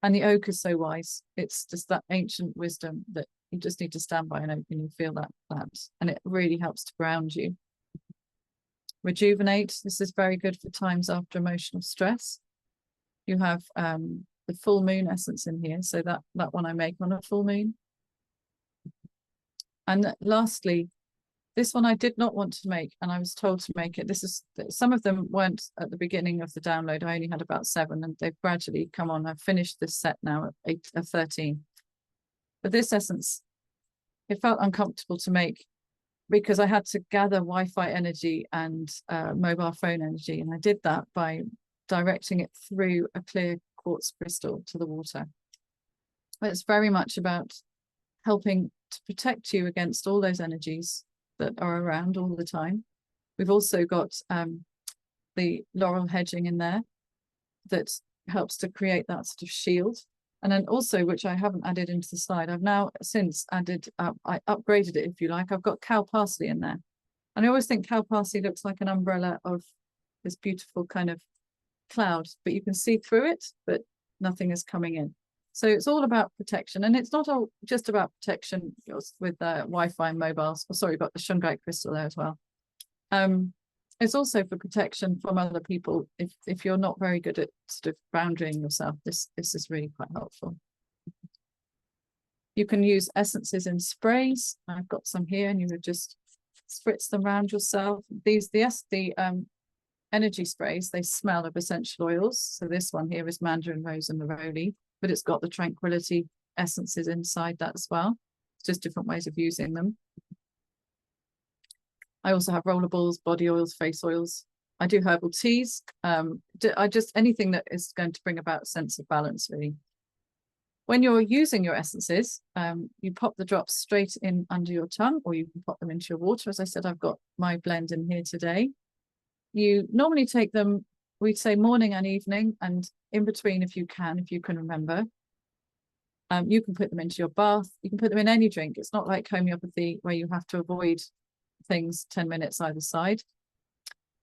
And the oak is so wise. It's just that ancient wisdom that you just need to stand by an oak and you feel that. And it really helps to ground you. Rejuvenate. This is very good for times after emotional stress. You have the full moon essence in here. So that one I make on a full moon. And lastly, this one I did not want to make, and I was told to make it. Some of them weren't at the beginning of the download. I only had about 7, and they've gradually come on. I've finished this set now at 13. But this essence, it felt uncomfortable to make because I had to gather Wi-Fi energy and mobile phone energy, and I did that by directing it through a clear quartz crystal to the water. It's very much about helping to protect you against all those energies that are around all the time. We've also got the laurel hedging in there that helps to create that sort of shield. And then also, which I haven't added into the slide, I've now since added, I upgraded it if you like, I've got cow parsley in there. And I always think cow parsley looks like an umbrella of this beautiful kind of cloud, but you can see through it, but nothing is coming in. So it's all about protection, and it's not all just about protection with Wi-Fi and mobiles. Oh, sorry, got the shungite crystal there as well. It's also for protection from other people. If you're not very good at sort of boundarying yourself, this is really quite helpful. You can use essences in sprays. I've got some here, and you would just spritz them around yourself. The energy sprays, they smell of essential oils. So this one here is mandarin rose and neroli, but it's got the tranquility essences inside that as well. It's just different ways of using them. I also have rollerballs, body oils, face oils. I do herbal teas. I just anything that is going to bring about a sense of balance, really. When you're using your essences, you pop the drops straight in under your tongue, or you can pop them into your water. As I said, I've got my blend in here today. You normally take them, we'd say morning and evening, and in between if you can remember. You can put them into your bath. You can put them in any drink. It's not like homeopathy where you have to avoid things 10 minutes either side.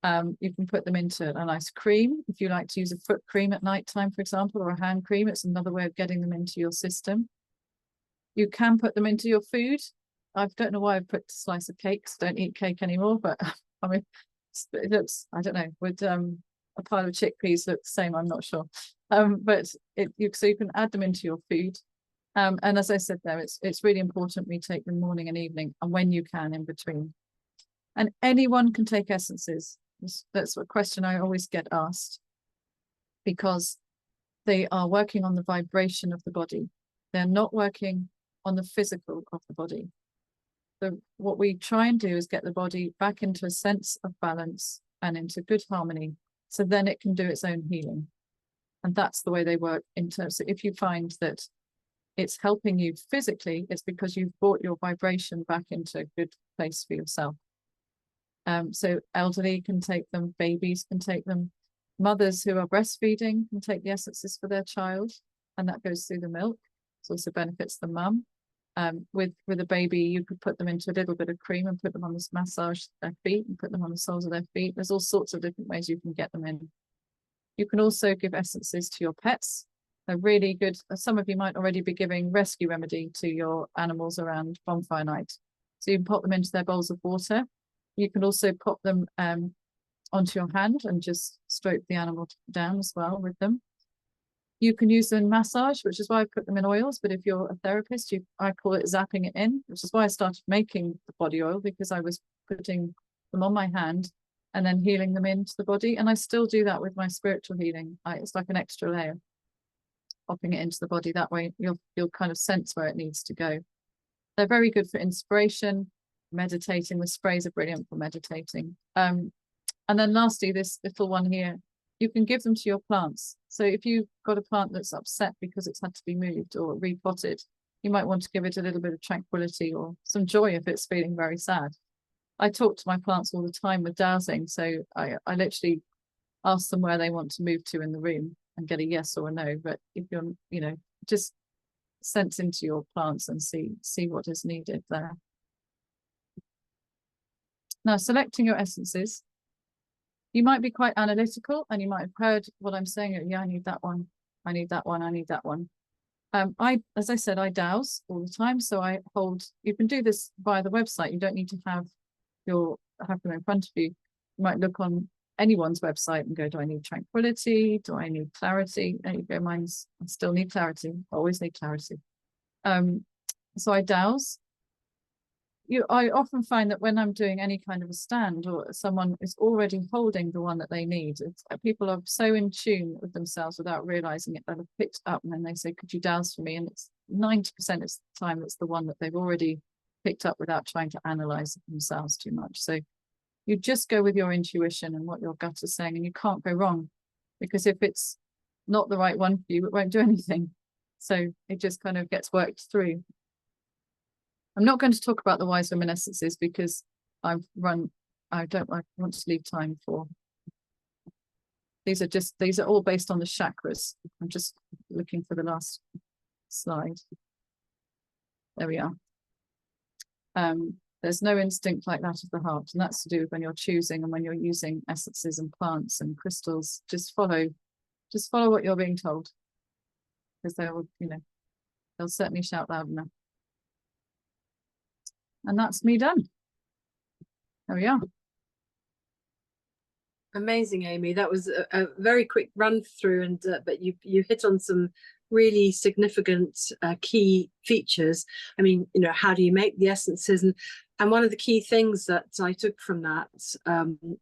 You can put them into a nice cream. If you like to use a foot cream at night time, for example, or a hand cream, it's another way of getting them into your system. You can put them into your food. I don't know why I've put a slice of cake, 'cause I don't eat cake anymore, but I mean, it looks, I don't know, would a pile of chickpeas look the same? I'm not sure. But so you can add them into your food. And as I said there, it's really important we take them morning and evening, and when you can in between. And anyone can take essences. That's a question I always get asked, because they are working on the vibration of the body. They're not working on the physical of the body. So what we try and do is get the body back into a sense of balance and into good harmony, so then it can do its own healing. And that's the way they work in terms of, if you find that it's helping you physically, it's because you've brought your vibration back into a good place for yourself. So elderly can take them, babies can take them, mothers who are breastfeeding can take the essences for their child, and that goes through the milk. It also benefits the mum. With a baby, you could put them into a little bit of cream and put them on this massage their feet and put them on the soles of their feet. There's all sorts of different ways you can get them in. You can also give essences to your pets. They're really good. Some of you might already be giving rescue remedy to your animals around bonfire night. So you can pop them into their bowls of water. You can also pop them onto your hand and just stroke the animal down as well with them. You can use them in massage, which is why I put them in oils. But if you're a therapist, I call it zapping it in, which is why I started making the body oil, because I was putting them on my hand and then healing them into the body. And I still do that with my spiritual healing. It's like an extra layer, popping it into the body. That way you'll kind of sense where it needs to go. They're very good for inspiration, meditating. The sprays are brilliant for meditating. And then lastly, this little one here, you can give them to your plants. So if you've got a plant that's upset because it's had to be moved or repotted, you might want to give it a little bit of tranquility or some joy if it's feeling very sad. I talk to my plants all the time with dowsing. So I literally ask them where they want to move to in the room and get a yes or a no. But if you're, just sense into your plants and see what is needed there. Now, selecting your essences, you might be quite analytical and you might have heard what I'm saying. Yeah, I need that one. I need that one. I need that one. As I said, I dowse all the time. So you can do this via the website. You don't need to have them in front of you. You might look on anyone's website and go, do I need tranquility? Do I need clarity? There you go. I still need clarity. I always need clarity. So I dowse. I often find that when I'm doing any kind of a stand or someone is already holding the one that they need, people are so in tune with themselves without realizing it, they'll have picked up and then they say, could you dowse for me? And it's 90% of the time it's the one that they've already picked up without trying to analyze it themselves too much. So you just go with your intuition and what your gut is saying, and you can't go wrong, because if it's not the right one for you, it won't do anything. So it just kind of gets worked through. I'm not going to talk about the wise women essences because I want to leave time for. These are all based on the chakras. I'm just looking for the last slide. There we are. There's no instinct like that of the heart, and that's to do with when you're choosing and when you're using essences and plants and crystals. Just follow what you're being told, because they'll certainly shout loud enough. And that's me done. There we are. Amazing, Amy. That was a very quick run through, and but you hit on some really significant key features. I mean, how do you make the essences? And one of the key things that I took from that,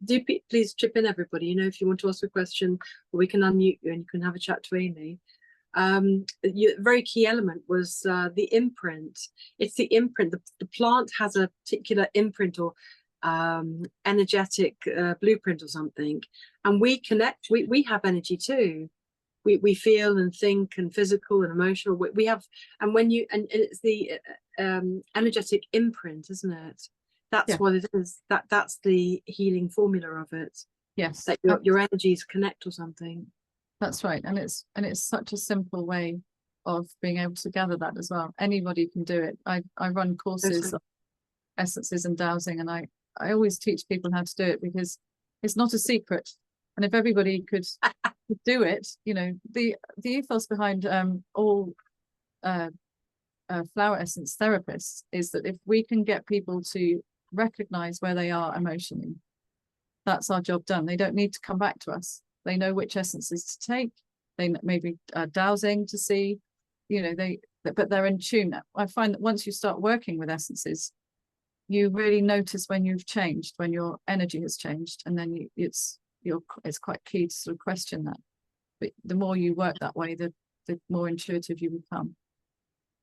do please chip in, everybody. If you want to ask a question, we can unmute you and you can have a chat to Amy. Very key element was the imprint. It's the imprint. The plant has a particular imprint or energetic blueprint or something, and we connect. We have energy too. We feel and think and physical and emotional. We have, and it's the energetic imprint, isn't it? That's what it is. That's the healing formula of it. Yes, that your energies connect or something. That's right, and it's such a simple way of being able to gather that as well. Anybody can do it. I run courses on essences and dowsing, and I always teach people how to do it, because it's not a secret. And if everybody could do it, the ethos behind all flower essence therapists is that if we can get people to recognize where they are emotionally, that's our job done. They don't need to come back to us. They know which essences to take. They maybe dowsing to see, but they're in tune. I find that once you start working with essences, you really notice when you've changed, when your energy has changed, and then it's quite key to sort of question that. But the more you work that way, the more intuitive you become.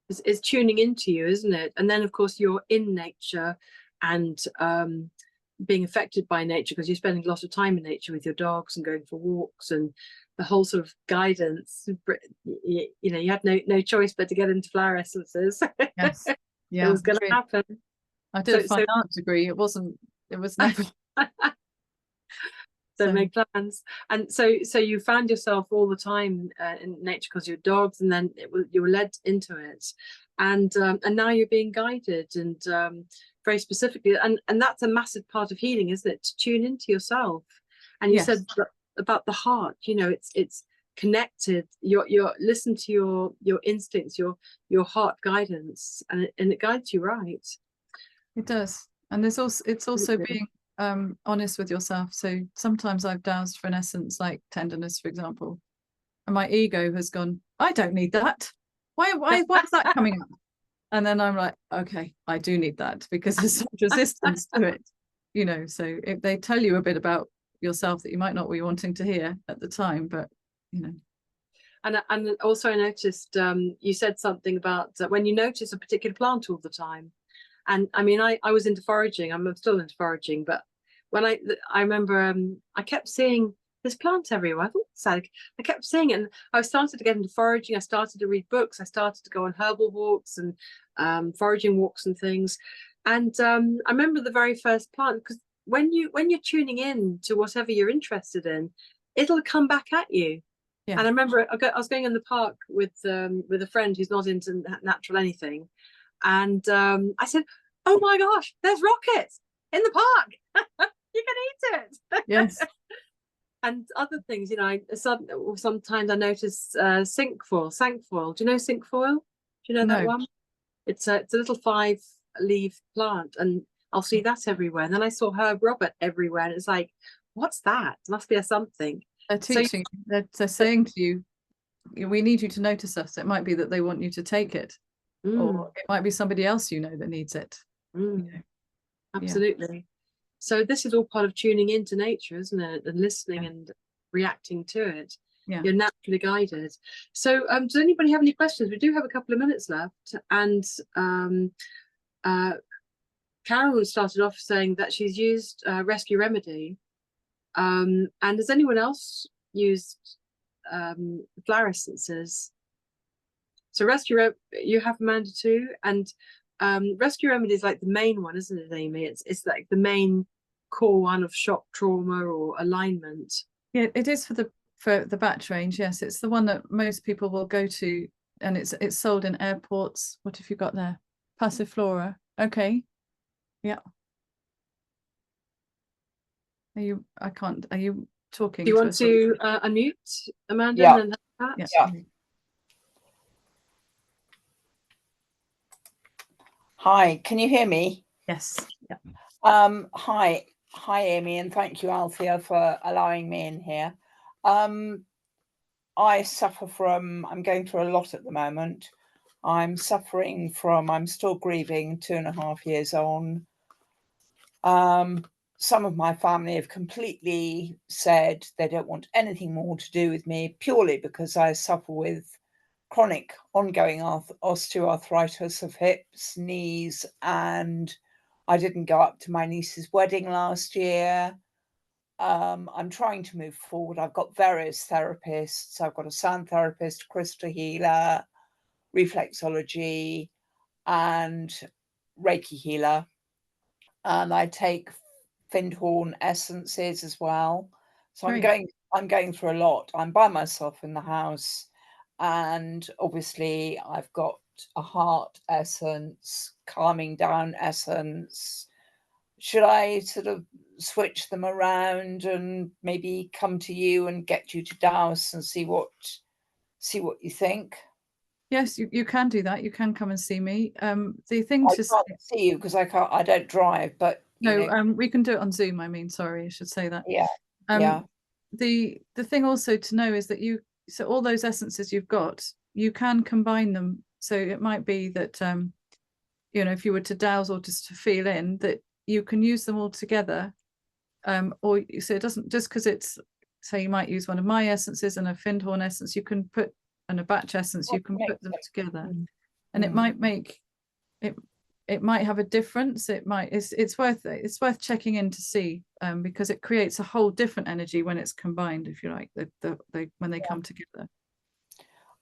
It's tuning into you, isn't it? And then of course you're in nature and being affected by nature, because you're spending a lot of time in nature with your dogs and going for walks, and the whole sort of guidance. You had no choice but to get into flower essences. Yes, yeah, it was going to happen. I did a fine art degree. It was never. So make plans. And so you found yourself all the time in nature because your dogs, and then you were led into it, and now you're being guided, and very specifically, and that's a massive part of healing, isn't it? To tune into yourself. And you said about the heart. It's connected. You're listen to your instincts, your heart guidance, and it guides you right. It does. And it's also being honest with yourself. So sometimes I've dowsed for an essence like tenderness, for example, and my ego has gone, I don't need that. Why is that coming up? And then I'm like, okay, I do need that, because there's such resistance to it. So if they tell you a bit about yourself that you might not be wanting to hear at the time, but And also I noticed you said something about when you notice a particular plant all the time. And I mean, I was into foraging. I'm still into foraging, but when I remember I kept seeing this plant everywhere. I thought, like, I kept seeing it, and I started to get into foraging. I started to read books. I started to go on herbal walks and foraging walks and things. And I remember the very first plant, because when you're tuning in to whatever you're interested in, it'll come back at you. Yeah. And I remember I was going in the park with a friend who's not into natural anything, and I said, "Oh my gosh, there's rockets in the park! You can eat it!" Yes. And other things, sometimes I notice cinquefoil. Do you know cinquefoil? Do you know that one? It's a little 5-leaf plant, and I'll see that everywhere. And then I saw Herb Robert everywhere, and it's like, what's that? Must be a something. They're teaching. They're saying to you, we need you to notice us. It might be that they want you to take it, or it might be somebody else that needs it. Absolutely. Yeah. So this is all part of tuning into nature, isn't it? And listening and reacting to it. Yeah. You're naturally guided. So does anybody have any questions? We do have a couple of minutes left. And Carol started off saying that she's used Rescue Remedy. And has anyone else used flower essences? So you have Amanda too, and Rescue Remedy is like the main one, isn't it, Amy? It's like the main core one of shock, trauma, or alignment. Yeah, it is for the batch range. Yes, it's the one that most people will go to, and it's sold in airports. What have you got there? Passiflora. Okay. Yeah. Are you talking Do you to want us? to unmute, Amanda, Yeah. and then have that? Yeah. Hi, can you hear me? Yes. Yeah. Hi, Amy, and thank you, Althea, for allowing me in here. I suffer from, I'm going through a lot at the moment. I'm still grieving 2.5 years on. Some of my family have completely said they don't want anything more to do with me, purely because I suffer with chronic ongoing osteoarthritis of hips, knees, and I didn't go up to my niece's wedding last year. I'm trying to move forward. I've got various therapists. I've got a sound therapist, crystal healer, reflexology, and Reiki healer. And I take Findhorn essences as well. So I'm going through a lot. I'm by myself in the house, and obviously I've got a heart essence, calming down essence. Should I sort of switch them around and maybe come to you and get you to douse and see what you think? Yes, you can do that. You can come and see me. The thing I to can't see you because I don't drive, but we can do it on Zoom. I mean, sorry, I should say that. yeah. The thing also to know is that all those essences you've got, you can combine them. So it might be that if you were to douse or just to feel in, that you can use them all together. Or so it doesn't, just because it's, say you might use one of my essences and a Findhorn essence, you can put, and a batch essence, you can put them together, and it might make it might have a difference. It's worth checking in to see, because it creates a whole different energy when it's combined, if you like, when they come together.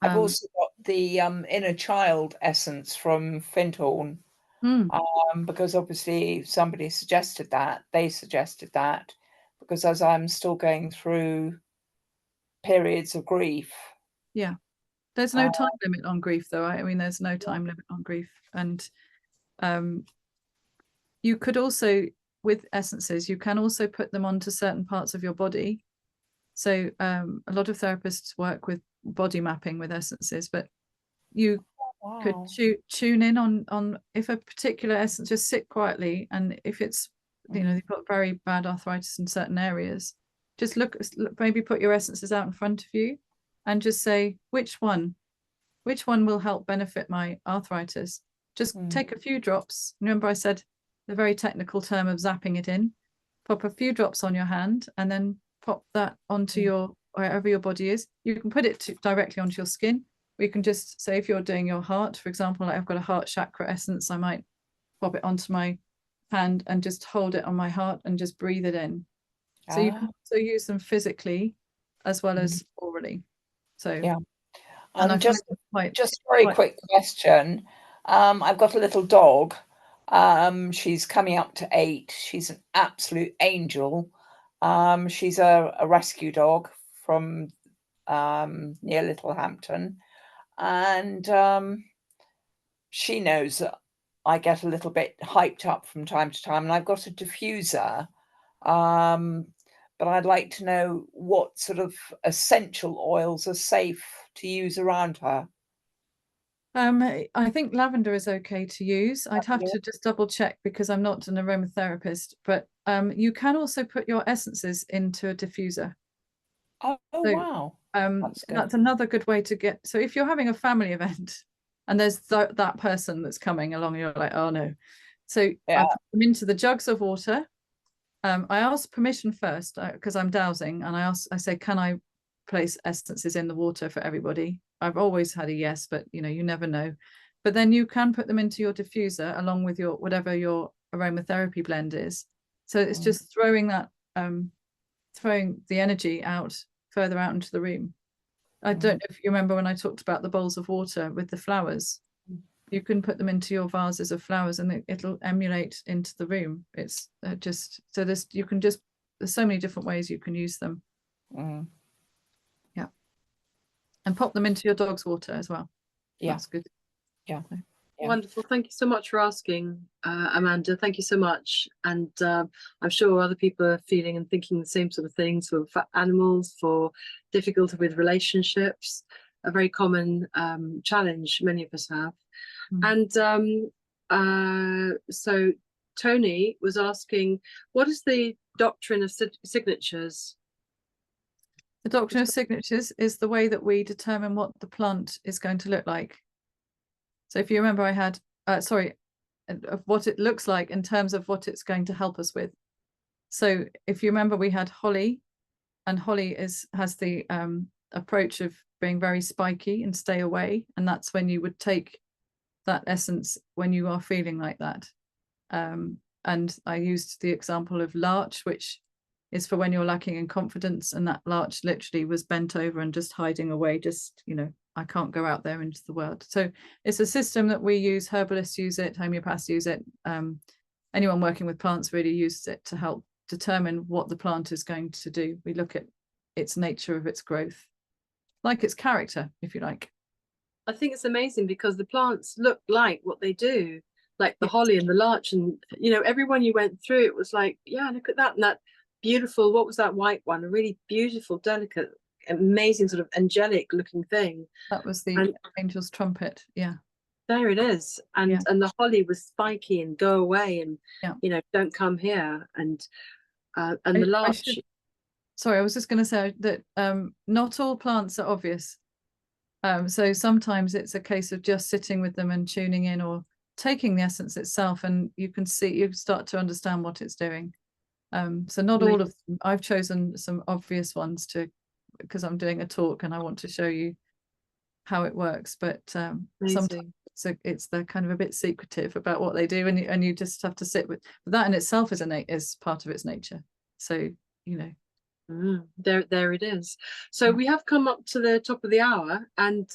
I've also got the inner child essence from Findhorn, because obviously somebody suggested that. They suggested that because as I'm still going through periods of grief. Yeah, there's no time limit on grief, though. I mean, there's no time limit on grief, and you could also, with essences, you can also put them onto certain parts of your body. So a lot of therapists work with body mapping with essences, but you could tune in on if a particular essence, just sit quietly, and if it's they've got very bad arthritis in certain areas, just look, maybe put your essences out in front of you and just say which one will help benefit my arthritis. Just take a few drops. Remember, I said the very technical term of zapping it in. Pop a few drops on your hand and then pop that onto your, wherever your body is. You can put it directly onto your skin. We can just say, if you're doing your heart, for example, like I've got a heart chakra essence, I might pop it onto my hand and just hold it on my heart and just breathe it in. So you can also use them physically as well as orally. So yeah. And just very quick question. I've got a little dog. She's coming up to 8. She's an absolute angel. She's a rescue dog from near Littlehampton, and she knows that I get a little bit hyped up from time to time, and I've got a diffuser. But I'd like to know what sort of essential oils are safe to use around her. I think lavender is okay to use. I'd have to just double check because I'm not an aromatherapist, but you can also put your essences into a diffuser. Oh, wow. That's another good way to get. So if you're having a family event and there's that person that's coming along, you're like, oh no. So I put them into the jugs of water. I ask permission first because I'm dowsing, and I say, can I place essences in the water for everybody? I've always had a yes, but you never know. But then you can put them into your diffuser along with your whatever your aromatherapy blend is. So it's just throwing the energy further out into the room. I don't know if you remember when I talked about the bowls of water with the flowers. You can put them into your vases of flowers and it'll emulate into the room. It's just, so there's so many different ways you can use them. Yeah. And pop them into your dog's water as well. Yeah. That's good. Yeah. Yeah. Wonderful. Thank you so much for asking, Amanda. Thank you so much. And I'm sure other people are feeling and thinking the same sort of things for animals, for difficulty with relationships, a very common challenge many of us have. And so Tony was asking, what is the doctrine of signatures? The doctrine of signatures is the way that we determine what the plant is going to look like. So if you remember, I had, of what it looks like in terms of what it's going to help us with. So if you remember, we had holly, and holly has the approach of being very spiky and stay away. And that's when you would take that essence when you are feeling like that. And I used the example of larch, which is for when you're lacking in confidence, and that larch literally was bent over and just hiding away, just, you know, I can't go out there into the world. So it's a system that we use. Herbalists use it, homeopaths use it. Anyone working with plants really uses it to help determine what the plant is going to do. We look at its nature of its growth, like its character, if you like. I think it's amazing because the plants look like what they do, like the holly and the larch, and you know, everyone you went through, it was like, yeah, look at that, and that beautiful, what was that white one? A really beautiful, delicate, amazing sort of angelic looking thing. That was the angel's trumpet. Yeah, there it is. And the holly was spiky and go away, and you know, don't come here. And the larch, sorry, I was just going to say that not all plants are obvious. So sometimes it's a case of just sitting with them and tuning in, or taking the essence itself, and you start to understand what it's doing. So not all of them. I've chosen some obvious ones because I'm doing a talk and I want to show you how it works. But sometimes it's the kind of a bit secretive about what they do, and you just have to sit with that in itself is part of its nature. So, you know. There it is. So we have come up to the top of the hour, and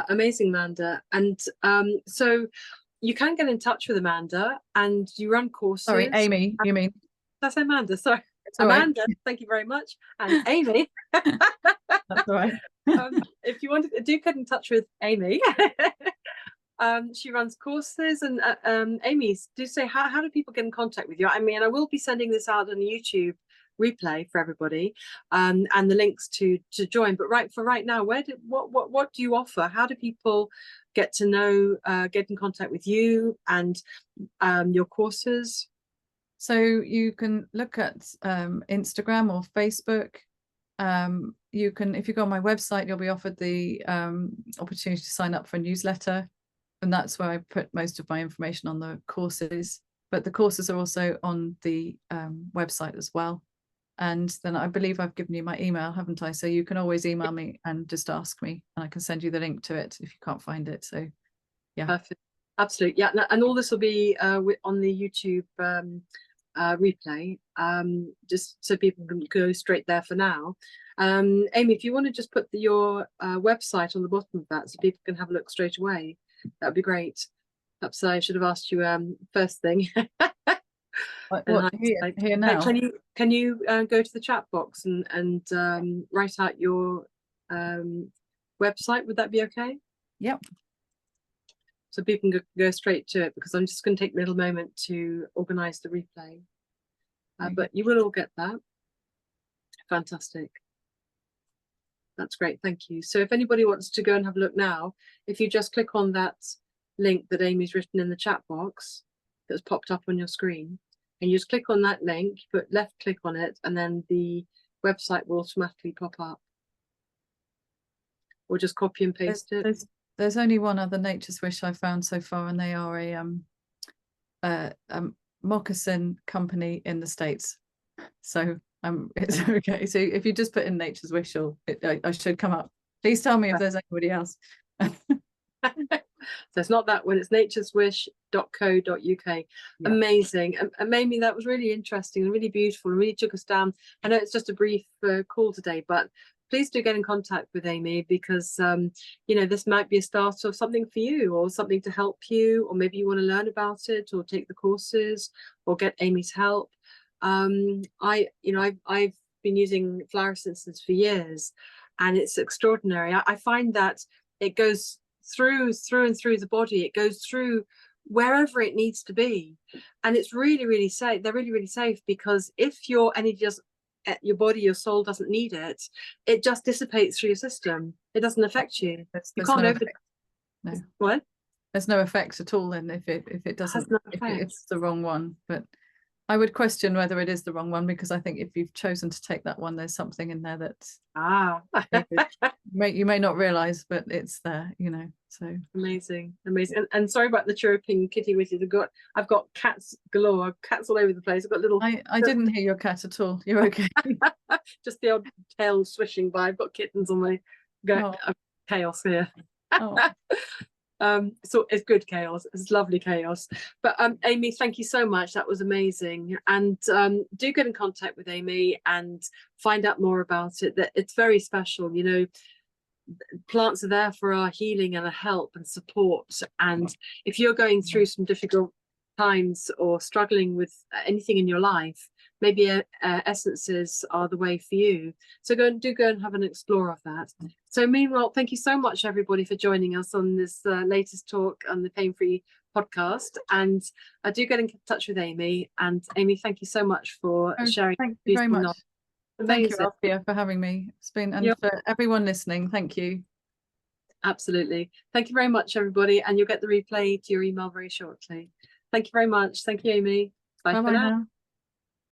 amazing, Amanda. And so you can get in touch with Amanda, and you run courses. Sorry, Amy, you mean? That's Amanda. Sorry, Amanda. Right. Thank you very much. And Amy. That's all right. If you want to do get in touch with Amy. She runs courses, and Amy, do say how do people get in contact with you? I mean, I will be sending this out on YouTube replay for everybody, and the links to join. But right now, what do you offer? How do people get to know, get in contact with you and your courses? So you can look at Instagram or Facebook. You can, if you go on my website, you'll be offered the opportunity to sign up for a newsletter, and that's where I put most of my information on the courses. But the courses are also on the website as well. And then I believe I've given you my email, haven't I? So you can always email me and just ask me, and I can send you the link to it if you can't find it. So yeah, perfect. Absolutely. Yeah, and all this will be on the YouTube replay, just so people can go straight there for now. Amy, if you want to just put your website on the bottom of that so people can have a look straight away, that would be great. Perhaps I should have asked you first thing. What, here now? Can you go to the chat box and write out your website? Would that be okay? Yep. So people can go straight to it, because I'm just going to take a little moment to organise the replay. But you will all get that. Fantastic. That's great. Thank you. So if anybody wants to go and have a look now, if you just click on that link that Amy's written in the chat box that's popped up on your screen, and you just click on that link, put left click on it, and then the website will automatically pop up. Or just copy and paste it. There's only one other Nature's Wish I've found so far, and they are a moccasin company in the States. So it's okay. So if you just put in Nature's Wish, I should come up. Please tell me if there's anybody else. So it's not that one, it's natureswish.co.uk. Yeah. Amazing. And Amy, that was really interesting and really beautiful and really took us down. I know it's just a brief call today, but please do get in contact with Amy, because you know, this might be a start of something for you, or something to help you, or maybe you want to learn about it or take the courses or get Amy's help. I've been using flower essences for years, and it's extraordinary. I find that it goes through and through the body. It goes through wherever it needs to be, and it's really, really safe. They're really, really safe, because if your energy does, your body, your soul doesn't need it, it just dissipates through your system. It doesn't affect you. You can't over. No. What? There's no effect at all then if it doesn't, if it's the wrong one. But I would question whether it is the wrong one, because I think if you've chosen to take that one, there's something in there that's you may not realize, but it's there, you know. So amazing. And sorry about the chirping kitty witties. I've got cats galore, cats all over the place. I've got little. I didn't hear your cat at all. You're okay. Just the odd tail swishing by. I've got kittens on my chaos here. So it's good chaos. It's lovely chaos. But Amy, thank you so much. That was amazing. And do get in contact with Amy and find out more about it. That it's very special. You know, plants are there for our healing and our help and support. And if you're going through some difficult times or struggling with anything in your life, maybe essences are the way for you. So go and have an explore of that. So meanwhile, thank you so much, everybody, for joining us on this latest talk on the Pain Free podcast. And I do get in touch with Amy. And Amy, thank you so much for sharing. Thank you very much. Amazing. Thank you, Althea, for having me. It's been, and for everyone listening, thank you. Absolutely. Thank you very much, everybody. And you'll get the replay to your email very shortly. Thank you very much. Thank you, Amy. Bye for now.